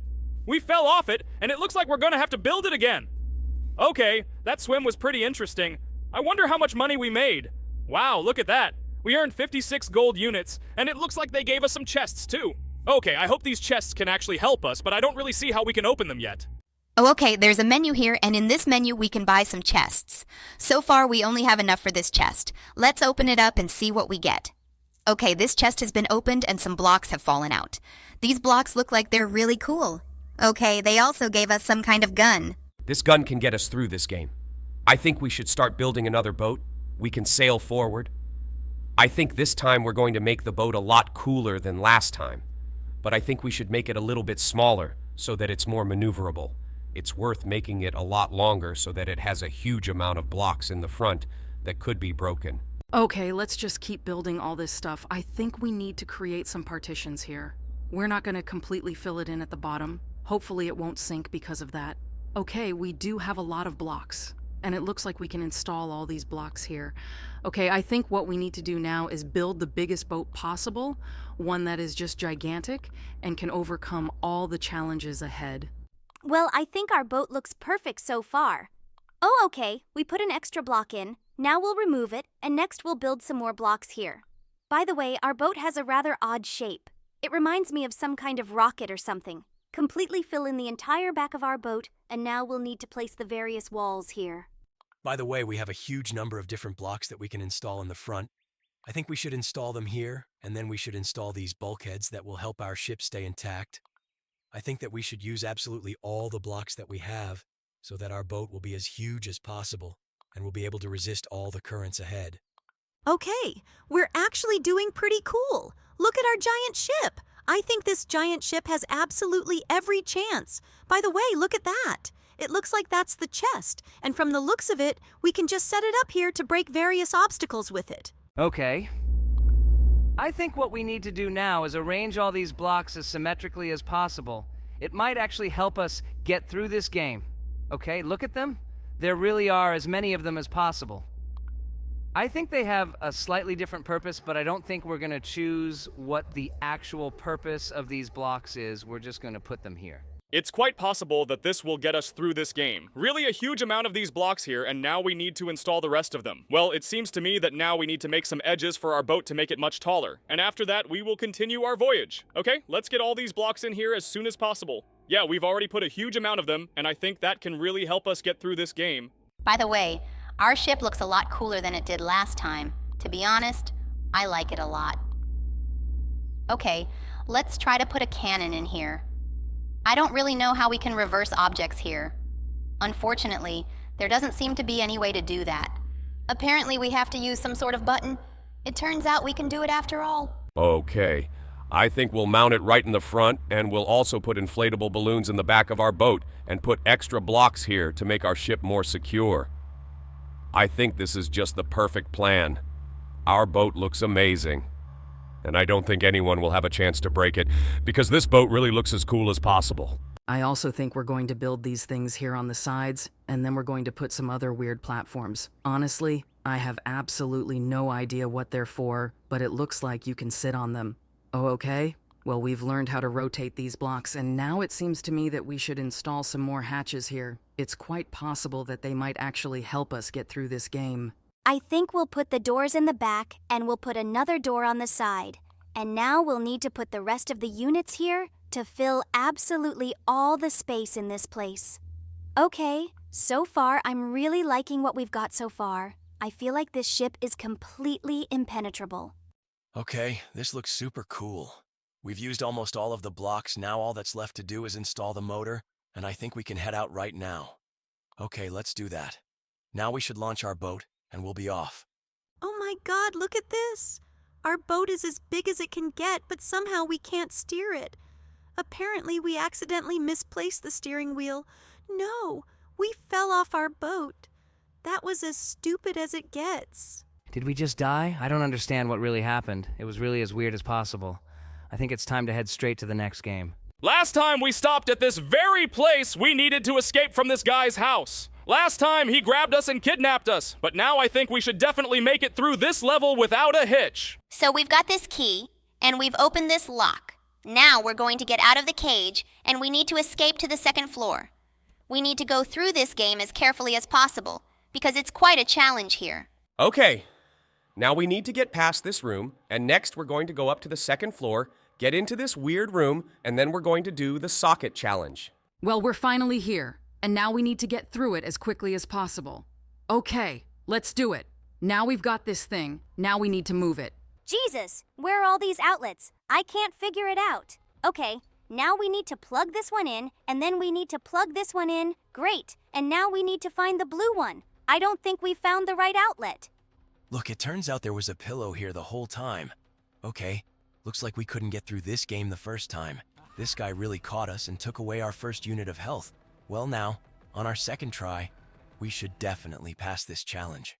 We fell off it, and it looks like we're gonna have to build it again. Okay, that swim was pretty interesting. I wonder how much money we made. Wow, look at that. We earned 56 gold units, and it looks like they gave us some chests too. Okay, I hope these chests can actually help us, but I don't really see how we can open them yet. Oh, okay, there's a menu here, and in this menu we can buy some chests. So far, we only have enough for this chest. Let's open it up and see what we get. Okay, this chest has been opened and some blocks have fallen out. These blocks look like they're really cool. Okay, they also gave us some kind of gun. This gun can get us through this game. I think we should start building another boat. We can sail forward. I think this time we're going to make the boat a lot cooler than last time. But I think we should make it a little bit smaller so that it's more maneuverable. It's worth making it a lot longer so that it has a huge amount of blocks in the front that could be broken. Okay, let's just keep building all this stuff. I think we need to create some partitions here. We're not going to completely fill it in at the bottom. Hopefully it won't sink because of that. Okay, we do have a lot of blocks, and it looks like we can install all these blocks here. Okay, I think what we need to do now is build the biggest boat possible, one that is just gigantic and can overcome all the challenges ahead. Well, I think our boat looks perfect so far. Oh, okay, we put an extra block in. Now we'll remove it, and next we'll build some more blocks here. By the way, our boat has a rather odd shape. It reminds me of some kind of rocket or something. Completely fill in the entire back of our boat, and now we'll need to place the various walls here. By the way, we have a huge number of different blocks that we can install in the front. I think we should install them here, and then we should install these bulkheads that will help our ship stay intact. I think that we should use absolutely all the blocks that we have so that our boat will be as huge as possible and will be able to resist all the currents ahead. Okay, we're actually doing pretty cool. Look at our giant ship. I think this giant ship has absolutely every chance. By the way, look at that. It looks like that's the chest, and from the looks of it, we can just set it up here to break various obstacles with it. Okay. I think what we need to do now is arrange all these blocks as symmetrically as possible. It might actually help us get through this game. Okay, look at them. There really are as many of them as possible. I think they have a slightly different purpose, but I don't think we're going to choose what the actual purpose of these blocks is. We're just going to put them here. It's quite possible that this will get us through this game. Really a huge amount of these blocks here, and now we need to install the rest of them. Well, it seems to me that now we need to make some edges for our boat to make it much taller. And after that, we will continue our voyage. Okay, let's get all these blocks in here as soon as possible. Yeah, we've already put a huge amount of them, and I think that can really help us get through this game. By the way, our ship looks a lot cooler than it did last time. To be honest, I like it a lot. Okay, let's try to put a cannon in here. I don't really know how we can reverse objects here. Unfortunately, there doesn't seem to be any way to do that. Apparently we have to use some sort of button. It turns out we can do it after all. Okay. I think we'll mount it right in the front, and we'll also put inflatable balloons in the back of our boat and put extra blocks here to make our ship more secure. I think this is just the perfect plan. Our boat looks amazing. And I don't think anyone will have a chance to break it, because this boat really looks as cool as possible. I also think we're going to build these things here on the sides, and then we're going to put some other weird platforms. Honestly, I have absolutely no idea what they're for, but it looks like you can sit on them. Oh, okay? Well, we've learned how to rotate these blocks, and now it seems to me that we should install some more hatches here. It's quite possible that they might actually help us get through this game. I think we'll put the doors in the back and we'll put another door on the side. And now we'll need to put the rest of the units here to fill absolutely all the space in this place. Okay, so far I'm really liking what we've got so far. I feel like this ship is completely impenetrable. Okay, this looks super cool. We've used almost all of the blocks, now all that's left to do is install the motor, and I think we can head out right now. Okay, let's do that. Now we should launch our boat, and we'll be off. Oh my god, look at this! Our boat is as big as it can get, but somehow we can't steer it. Apparently, we accidentally misplaced the steering wheel. No, we fell off our boat. That was as stupid as it gets. Did we just die? I don't understand what really happened. It was really as weird as possible. I think it's time to head straight to the next game. Last time we stopped at this very place, we needed to escape from this guy's house. Last time he grabbed us and kidnapped us, but now I think we should definitely make it through this level without a hitch. So we've got this key, and we've opened this lock. Now we're going to get out of the cage, and we need to escape to the second floor. We need to go through this game as carefully as possible, because it's quite a challenge here. Okay, now we need to get past this room, and next we're going to go up to the second floor, get into this weird room, and then we're going to do the socket challenge. Well, we're finally here, and now we need to get through it as quickly as possible. Okay, let's do it. Now we've got this thing. Now we need to move it. Jesus, where are all these outlets? I can't figure it out. Okay, now we need to plug this one in, and then we need to plug this one in. Great, and now we need to find the blue one. I don't think we found the right outlet. Look, it turns out there was a pillow here the whole time. Okay, looks like we couldn't get through this game the first time. This guy really caught us and took away our first unit of health. Well now, on our second try, we should definitely pass this challenge.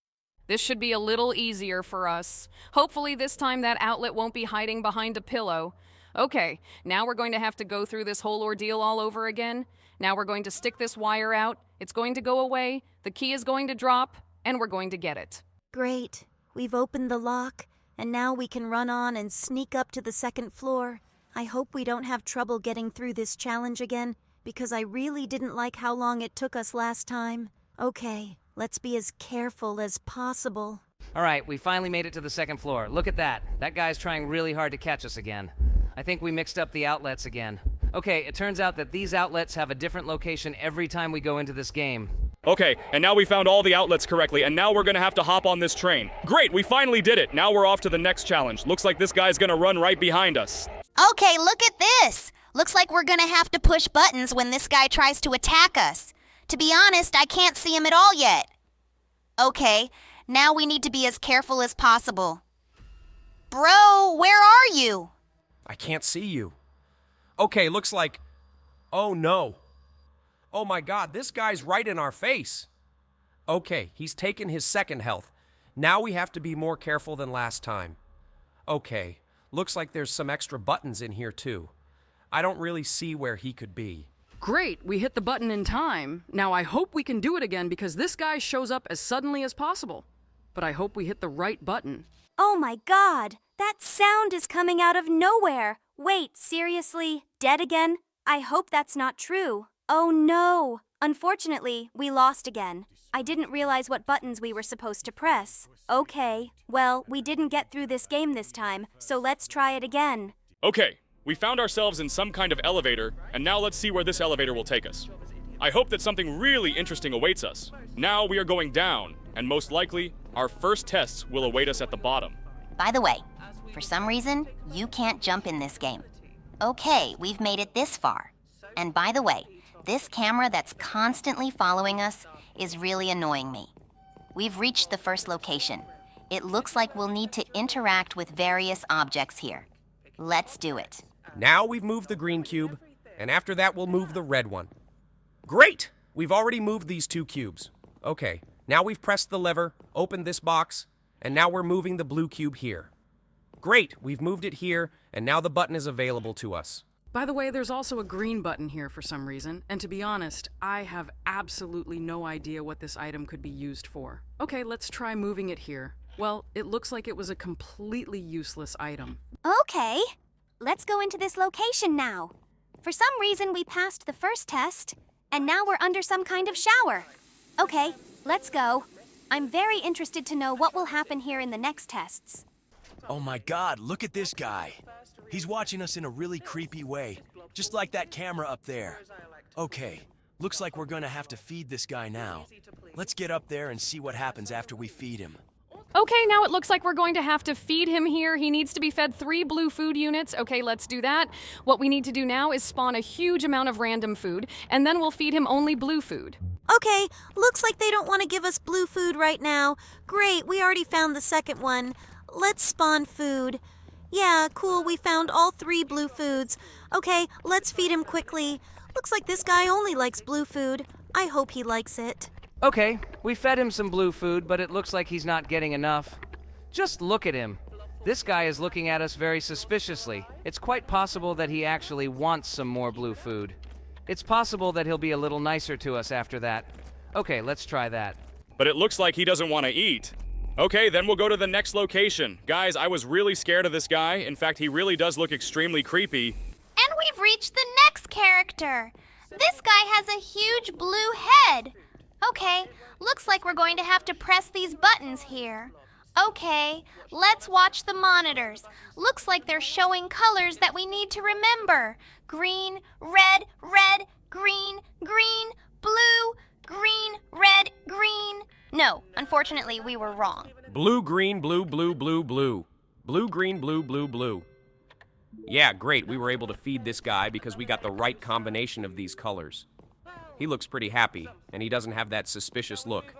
This should be a little easier for us. Hopefully this time that outlet won't be hiding behind a pillow. Okay, now we're going to have to go through this whole ordeal all over again. Now we're going to stick this wire out, it's going to go away, the key is going to drop, and we're going to get it. Great. We've opened the lock, and now we can run on and sneak up to the second floor. I hope we don't have trouble getting through this challenge again, because I really didn't like how long it took us last time. Okay, let's be as careful as possible. All right, we finally made it to the second floor. Look at that. That guy's trying really hard to catch us again. I think we mixed up the outlets again. Okay, it turns out that these outlets have a different location every time we go into this game. Okay, and now we found all the outlets correctly, and now we're gonna have to hop on this train. Great, we finally did it. Now we're off to the next challenge. Looks like this guy's gonna run right behind us. Okay, look at this. Looks like we're gonna have to push buttons when this guy tries to attack us. To be honest, I can't see him at all yet. Okay, now we need to be as careful as possible. Bro, where are you? I can't see you. Okay, looks like... Oh no. Oh my god, this guy's right in our face. Okay, he's taken his second health. Now we have to be more careful than last time. Okay, looks like there's some extra buttons in here too. I don't really see where he could be. Great, we hit the button in time. Now I hope we can do it again because this guy shows up as suddenly as possible. But I hope we hit the right button. Oh my god, that sound is coming out of nowhere. Wait, seriously? Dead again? I hope that's not true. Oh no! Unfortunately, we lost again. I didn't realize what buttons we were supposed to press. Okay, well, we didn't get through this game this time, so let's try it again. Okay, we found ourselves in some kind of elevator, and now let's see where this elevator will take us. I hope that something really interesting awaits us. Now we are going down, and most likely, our first tests will await us at the bottom. By the way, for some reason, you can't jump in this game. Okay, we've made it this far. And by the way, this camera that's constantly following us is really annoying me. We've reached the first location. It looks like we'll need to interact with various objects here. Let's do it. Now we've moved the green cube, and after that we'll move the red one. Great! We've already moved these two cubes. Okay, now we've pressed the lever, opened this box, and now we're moving the blue cube here. Great, we've moved it here, and now the button is available to us. By the way, there's also a green button here for some reason, and to be honest, I have absolutely no idea what this item could be used for. Okay, let's try moving it here. Well, it looks like it was a completely useless item. Okay, let's go into this location now. For some reason, we passed the first test, And now we're under some kind of shower. Okay, let's go. I'm very interested to know what will happen here in the next tests. Oh my god, look at this guy. He's watching us in a really creepy way, just like that camera up there. Okay, looks like we're gonna have to feed this guy now. Let's get up there and see what happens after we feed him. Okay, now it looks like we're going to have to feed him here. He needs to be fed 3 blue food units. Okay, let's do that. What we need to do now is spawn a huge amount of random food, and then we'll feed him only blue food. Okay, looks like they don't want to give us blue food right now. Great, we already found the second one. Let's spawn food. Yeah, cool, we found all 3 blue foods. Okay, let's feed him quickly. Looks like this guy only likes blue food. I hope he likes it. Okay, we fed him some blue food, but it looks like he's not getting enough. Just look at him. This guy is looking at us very suspiciously. It's quite possible that he actually wants some more blue food. It's possible that he'll be a little nicer to us after that. Okay, let's try that. But it looks like he doesn't want to eat. Okay, then we'll go to the next location. Guys, I was really scared of this guy. In fact, he really does look extremely creepy. And we've reached the next character. This guy has a huge blue head. Okay, looks like we're going to have to press these buttons here. Okay, let's watch the monitors. Looks like they're showing colors that we need to remember. Green, red, red, green, green, blue, green, red, green. No, unfortunately, we were wrong. Blue, green, blue, blue, blue, blue. Blue, green, blue, blue, blue. Yeah, great. We were able to feed this guy because we got the right combination of these colors. He looks pretty happy, and he doesn't have that suspicious look.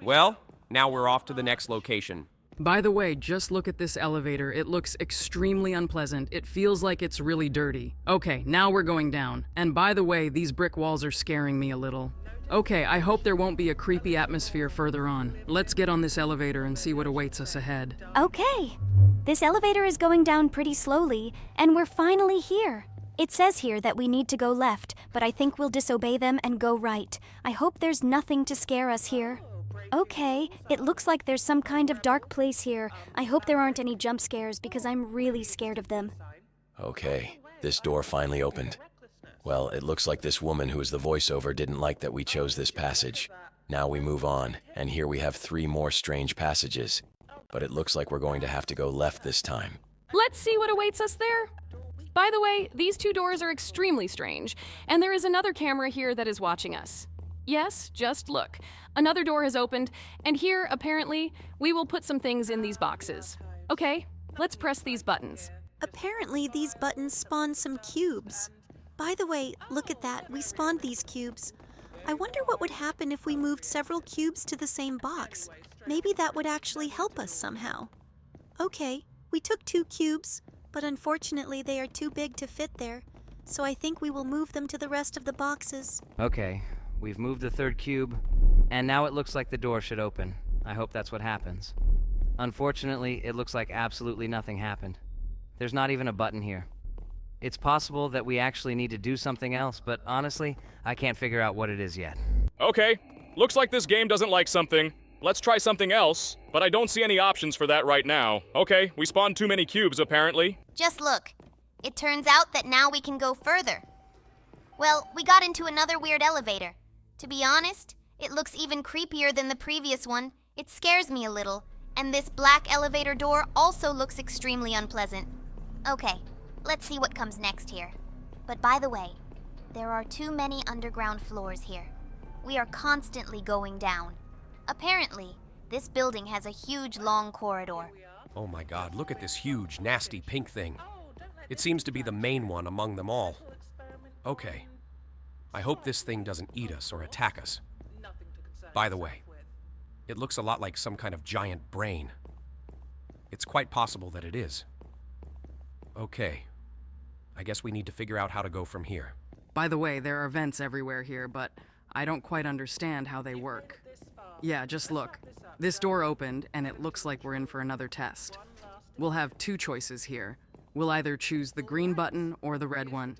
Well, now we're off to the next location. By the way, just look at this elevator. It looks extremely unpleasant. It feels like it's really dirty. Okay, now we're going down. And by the way, these brick walls are scaring me a little. Okay, I hope there won't be a creepy atmosphere further on. Let's get on this elevator and see what awaits us ahead. Okay. This elevator is going down pretty slowly, and we're finally here. It says here that we need to go left, but I think we'll disobey them and go right. I hope there's nothing to scare us here. Okay, it looks like there's some kind of dark place here. I hope there aren't any jump scares because I'm really scared of them. Okay, this door finally opened. Well, it looks like this woman who is the voiceover didn't like that we chose this passage. Now we move on, and here we have 3 more strange passages. But it looks like we're going to have to go left this time. Let's see what awaits us there. By the way, these 2 doors are extremely strange, and there is another camera here that is watching us. Yes, just look. Another door has opened, and here, apparently, we will put some things in these boxes. Okay, let's press these buttons. Apparently, these buttons spawn some cubes. By the way, look at that. We spawned these cubes. I wonder what would happen if we moved several cubes to the same box. Maybe that would actually help us somehow. Okay, we took 2 cubes, but unfortunately they are too big to fit there, so I think we will move them to the rest of the boxes. Okay, we've moved the 3rd cube, and now it looks like the door should open. I hope that's what happens. Unfortunately, it looks like absolutely nothing happened. There's not even a button here. It's possible that we actually need to do something else, but honestly, I can't figure out what it is yet. Okay, looks like this game doesn't like something. Let's try something else, but I don't see any options for that right now. Okay, we spawned too many cubes apparently. Just look. It turns out that now we can go further. Well, we got into another weird elevator. To be honest, it looks even creepier than the previous one. It scares me a little. And this black elevator door also looks extremely unpleasant. Okay, let's see what comes next here. But by the way, there are too many underground floors here. We are constantly going down. Apparently, this building has a huge long corridor. Oh my god, look at this huge, nasty pink thing. It seems to be the main one among them all. Okay. I hope this thing doesn't eat us or attack us. By the way, it looks a lot like some kind of giant brain. It's quite possible that it is. Okay. I guess we need to figure out how to go from here. By the way, there are vents everywhere here, but I don't quite understand how they work. Yeah, just look. This door opened, and it looks like we're in for another test. We'll have 2 choices here. We'll either choose the green button or the red one.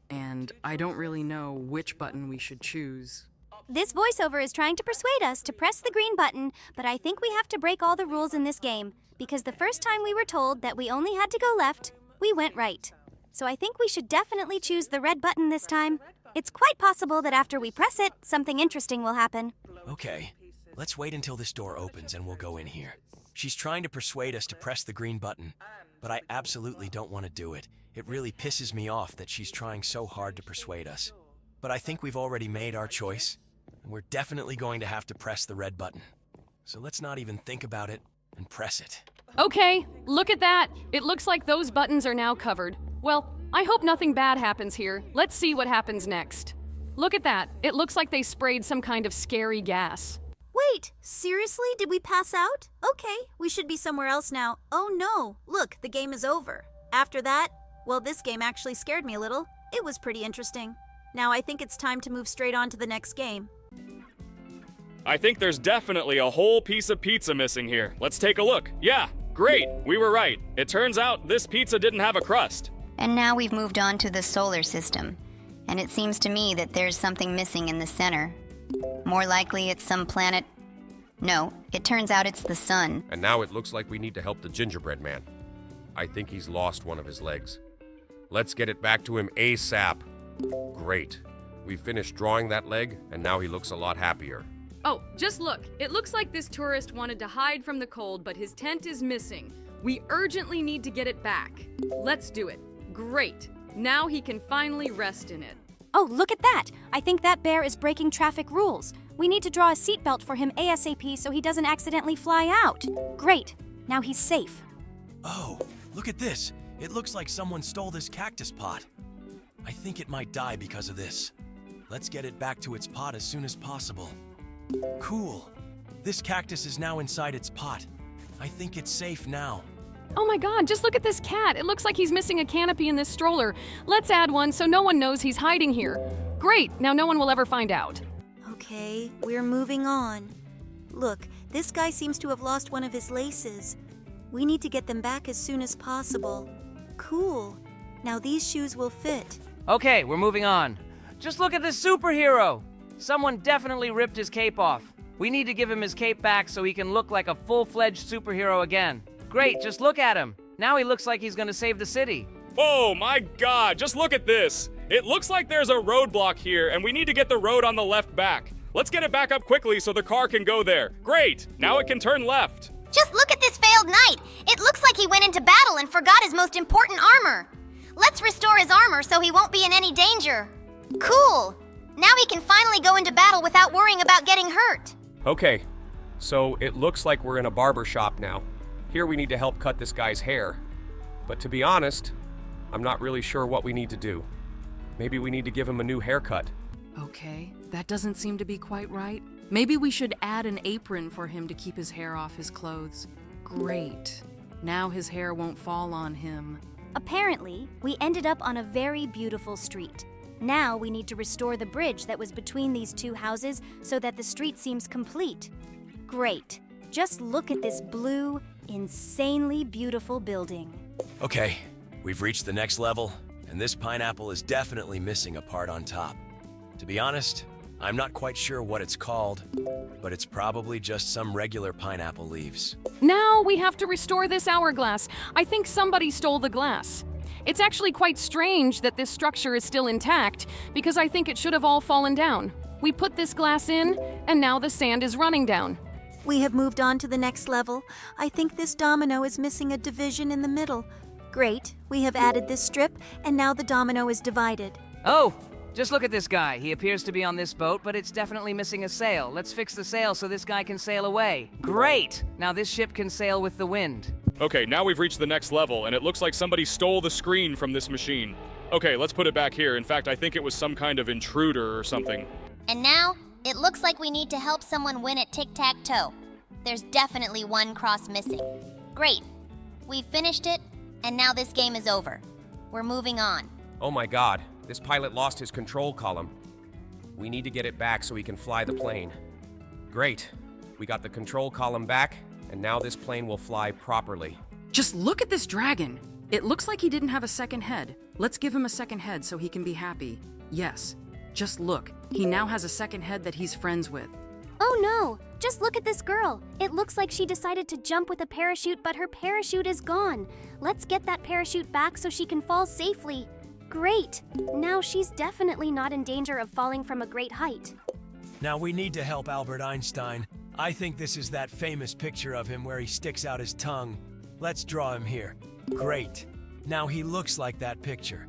And I don't really know which button we should choose. This voiceover is trying to persuade us to press the green button, but I think we have to break all the rules in this game, because the first time we were told that we only had to go left, we went right. So I think we should definitely choose the red button this time. It's quite possible that after we press it, something interesting will happen. Okay, let's wait until this door opens and we'll go in here. She's trying to persuade us to press the green button, but I absolutely don't want to do it. It really pisses me off that she's trying so hard to persuade us. But I think we've already made our choice, and we're definitely going to have to press the red button. So let's not even think about it and press it. Okay, look at that. It looks like those buttons are now covered. Well, I hope nothing bad happens here. Let's see what happens next. Look at that. It looks like they sprayed some kind of scary gas. Wait, seriously? Did we pass out? Okay, we should be somewhere else now. Oh no, look, the game is over. After that, well, this game actually scared me a little. It was pretty interesting. Now I think it's time to move straight on to the next game. I think there's definitely a whole piece of pizza missing here. Let's take a look. Yeah, great, we were right. It turns out this pizza didn't have a crust. And now we've moved on to the solar system. And it seems to me that there's something missing in the center. More likely it's some planet. No, it turns out it's the sun. And now it looks like we need to help the gingerbread man. I think he's lost one of his legs. Let's get it back to him ASAP. Great. We finished drawing that leg, and now he looks a lot happier. Oh, just look. It looks like this tourist wanted to hide from the cold, but his tent is missing. We urgently need to get it back. Let's do it. Great. Now he can finally rest in it. Oh, look at that! I think that bear is breaking traffic rules. We need to draw a seatbelt for him ASAP so he doesn't accidentally fly out. Great. Now he's safe. Oh, look at this. It looks like someone stole this cactus pot. I think it might die because of this. Let's get it back to its pot as soon as possible. Cool. This cactus is now inside its pot. I think it's safe now. Oh my god, just look at this cat. It looks like he's missing a canopy in this stroller. Let's add one so no one knows he's hiding here. Great, now no one will ever find out. Okay, we're moving on. Look, this guy seems to have lost one of his laces. We need to get them back as soon as possible. Cool. Now these shoes will fit. Okay, we're moving on. Just look at this superhero! Someone definitely ripped his cape off. We need to give him his cape back so he can look like a full-fledged superhero again. Great, just look at him. Now he looks like he's gonna save the city. Oh my god, just look at this. It looks like there's a roadblock here, and we need to get the road on the left back. Let's get it back up quickly so the car can go there. Great, now it can turn left. Just look at this failed knight. It looks like he went into battle and forgot his most important armor. Let's restore his armor so he won't be in any danger. Cool. Now he can finally go into battle without worrying about getting hurt. Okay, so it looks like we're in a barber shop now. Here we need to help cut this guy's hair. But to be honest, I'm not really sure what we need to do. Maybe we need to give him a new haircut. Okay, that doesn't seem to be quite right. Maybe we should add an apron for him to keep his hair off his clothes. Great. Now his hair won't fall on him. Apparently, we ended up on a very beautiful street. Now we need to restore the bridge that was between these two houses so that the street seems complete. Great. Just look at this blue, insanely beautiful building. Okay, we've reached the next level, and this pineapple is definitely missing a part on top. To be honest, I'm not quite sure what it's called, but it's probably just some regular pineapple leaves. Now we have to restore this hourglass. I think somebody stole the glass. It's actually quite strange that this structure is still intact, because I think it should have all fallen down. We put this glass in, and now the sand is running down. We have moved on to the next level. I think this domino is missing a division in the middle. Great, we have added this strip, and now the domino is divided. Oh, just look at this guy. He appears to be on this boat, but it's definitely missing a sail. Let's fix the sail so this guy can sail away. Great! Now this ship can sail with the wind. Okay, now we've reached the next level, and it looks like somebody stole the screen from this machine. Okay, let's put it back here. In fact, I think it was some kind of intruder or something. And now, it looks like we need to help someone win at tic-tac-toe. There's definitely one cross missing. Great. We've finished it, and now this game is over. We're moving on. Oh my god, this pilot lost his control column. We need to get it back so he can fly the plane. Great. We got the control column back, and now this plane will fly properly. Just look at this dragon. It looks like he didn't have a second head. Let's give him a second head so he can be happy. Yes, just look. He now has a second head that he's friends with. Oh no! Just look at this girl. It looks like she decided to jump with a parachute, but her parachute is gone. Let's get that parachute back so she can fall safely. Great! Now she's definitely not in danger of falling from a great height. Now we need to help Albert Einstein. I think this is that famous picture of him where he sticks out his tongue. Let's draw him here. Great. Now he looks like that picture.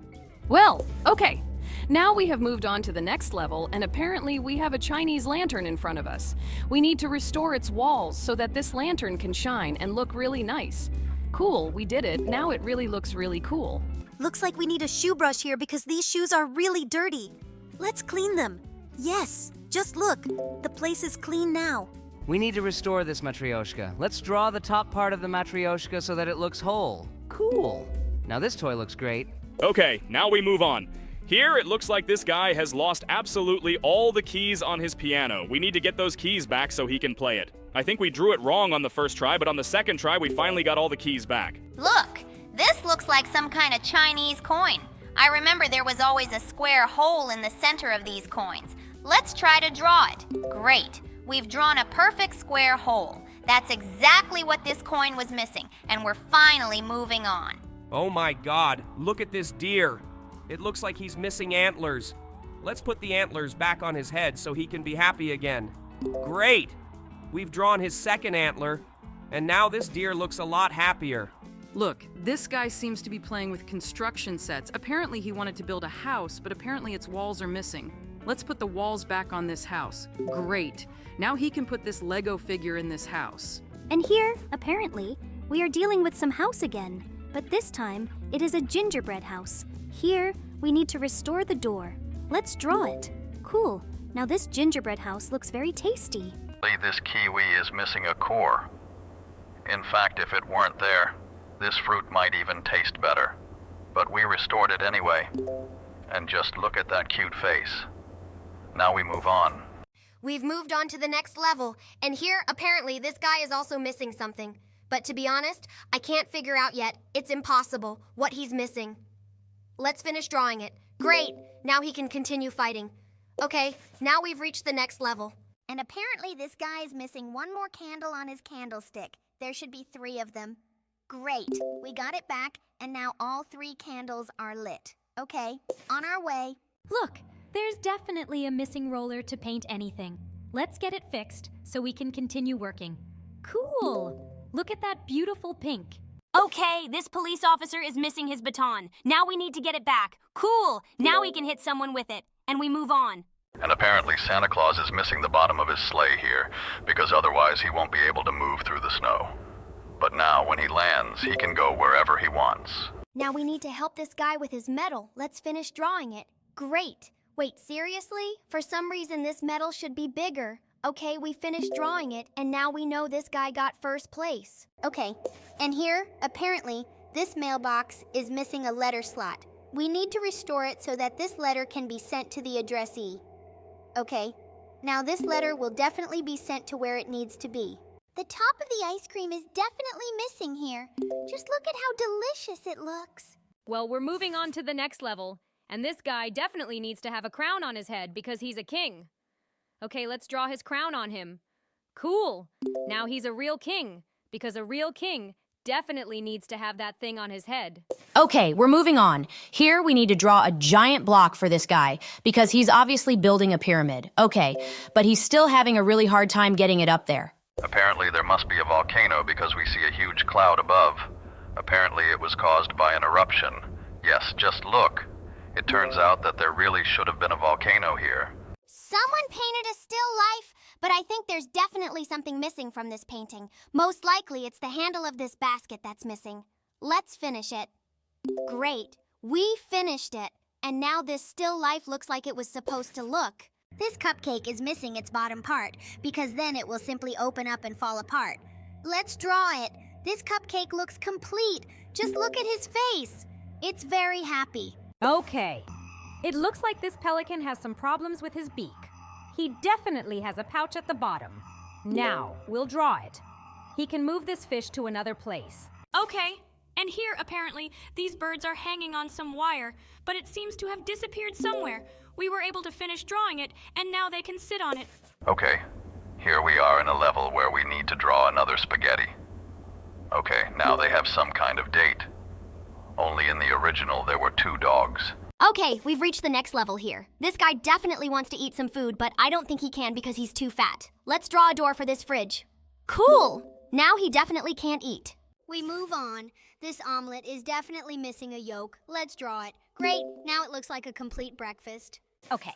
Well, okay. Now we have moved on to the next level, and apparently we have a Chinese lantern in front of us. We need to restore its walls so that this lantern can shine and look really nice. Cool, we did it. Now it really looks really cool. Looks like we need a shoe brush here because these shoes are really dirty. Let's clean them. Yes, just look. The place is clean now. We need to restore this Matryoshka. Let's draw the top part of the Matryoshka so that it looks whole. Cool. Now this toy looks great. Okay, now we move on. Here, it looks like this guy has lost absolutely all the keys on his piano. We need to get those keys back so he can play it. I think we drew it wrong on the first try, but on the second try, we finally got all the keys back. Look, this looks like some kind of Chinese coin. I remember there was always a square hole in the center of these coins. Let's try to draw it. Great. We've drawn a perfect square hole. That's exactly what this coin was missing, and we're finally moving on. Oh my God, look at this deer. It looks like he's missing antlers. Let's put the antlers back on his head so he can be happy again. Great! We've drawn his second antler, and now this deer looks a lot happier. Look, this guy seems to be playing with construction sets. Apparently he wanted to build a house, but apparently its walls are missing. Let's put the walls back on this house. Great. Now he can put this Lego figure in this house. And here, apparently, we are dealing with some house again. But this time, it is a gingerbread house. Here, we need to restore the door. Let's draw it. Cool. Now this gingerbread house looks very tasty. This kiwi is missing a core. In fact, if it weren't there, this fruit might even taste better. But we restored it anyway. And just look at that cute face. Now we move on. We've moved on to the next level, and here, apparently, this guy is also missing something. But to be honest, I can't figure out yet. It's impossible what he's missing. Let's finish drawing it. Great! Now he can continue fighting. Okay, now we've reached the next level. And apparently this guy is missing one more candle on his candlestick. There should be 3 of them. Great, we got it back, and now all 3 candles are lit. Okay, on our way. Look, there's definitely a missing roller to paint anything. Let's get it fixed so we can continue working. Cool! Look at that beautiful pink. Okay, this police officer is missing his baton. Now we need to get it back. Cool! Now he can hit someone with it. And we move on. And apparently Santa Claus is missing the bottom of his sleigh here, because otherwise he won't be able to move through the snow. But now, when he lands, he can go wherever he wants. Now we need to help this guy with his medal. Let's finish drawing it. Great. Wait, seriously? For some reason this medal should be bigger. Okay, we finished drawing it, and now we know this guy got first place. Okay, and here, apparently, this mailbox is missing a letter slot. We need to restore it so that this letter can be sent to the addressee. Okay, now this letter will definitely be sent to where it needs to be. The top of the ice cream is definitely missing here. Just look at how delicious it looks. Well, we're moving on to the next level, and this guy definitely needs to have a crown on his head because he's a king. Okay, let's draw his crown on him. Cool. Now he's a real king, because a real king definitely needs to have that thing on his head. Okay, we're moving on. Here we need to draw a giant block for this guy, because he's obviously building a pyramid. Okay, but he's still having a really hard time getting it up there. Apparently there must be a volcano because we see a huge cloud above. Apparently it was caused by an eruption. Yes, just look. It turns out that there really should have been a volcano here. Someone painted a still life, but I think there's definitely something missing from this painting. Most likely it's the handle of this basket that's missing. Let's finish it. Great, we finished it. And now this still life looks like it was supposed to look. This cupcake is missing its bottom part, because then it will simply open up and fall apart. Let's draw it. This cupcake looks complete. Just look at his face. It's very happy. Okay. It looks like this pelican has some problems with his beak. He definitely has a pouch at the bottom. Now, we'll draw it. He can move this fish to another place. Okay, and here, apparently, these birds are hanging on some wire, but it seems to have disappeared somewhere. We were able to finish drawing it, and now they can sit on it. Okay, here we are in a level where we need to draw another spaghetti. Okay, now they have some kind of date. Only in the original there were 2 dogs. Okay, we've reached the next level here. This guy definitely wants to eat some food, but I don't think he can because he's too fat. Let's draw a door for this fridge. Cool! Now he definitely can't eat. We move on. This omelet is definitely missing a yolk. Let's draw it. Great, now it looks like a complete breakfast. Okay.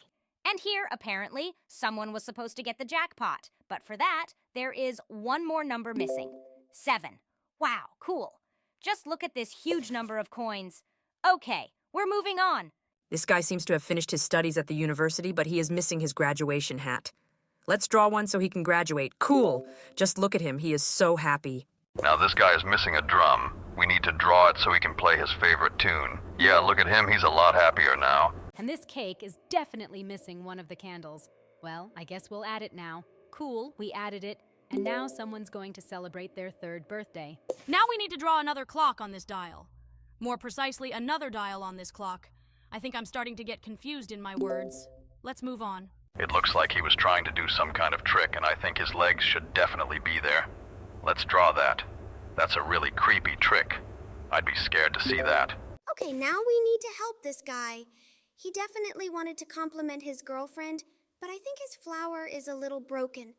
And here, apparently, someone was supposed to get the jackpot. But for that, there is one more number missing. 7. Wow, cool. Just look at this huge number of coins. Okay, we're moving on. This guy seems to have finished his studies at the university, but he is missing his graduation hat. Let's draw one so he can graduate. Cool. Just look at him. He is so happy. Now this guy is missing a drum. We need to draw it so he can play his favorite tune. Yeah, look at him. He's a lot happier now. And this cake is definitely missing one of the candles. Well, I guess we'll add it now. Cool, we added it. And now someone's going to celebrate their 3rd birthday. Now we need to draw another clock on this dial. More precisely, another dial on this clock. I think I'm starting to get confused in my words. Let's move on. It looks like he was trying to do some kind of trick, and I think his legs should definitely be there. Let's draw that. That's a really creepy trick. I'd be scared to see that. Okay, now we need to help this guy. He definitely wanted to compliment his girlfriend, but I think his flower is a little broken.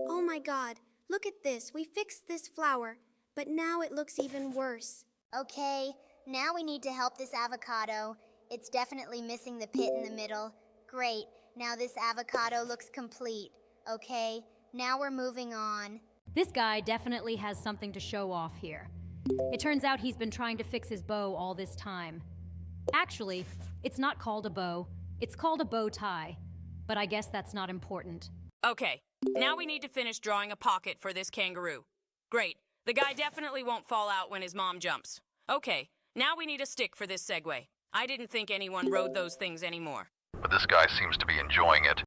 Oh my god, look at this. We fixed this flower, but now it looks even worse. Okay, now we need to help this avocado. It's definitely missing the pit in the middle. Great, now this avocado looks complete. Okay, now we're moving on. This guy definitely has something to show off here. It turns out he's been trying to fix his bow all this time. Actually, it's not called a bow, it's called a bow tie. But I guess that's not important. Okay, now we need to finish drawing a pocket for this kangaroo. Great, the guy definitely won't fall out when his mom jumps. Okay, now we need a stick for this Segway. I didn't think anyone rode those things anymore. But this guy seems to be enjoying it.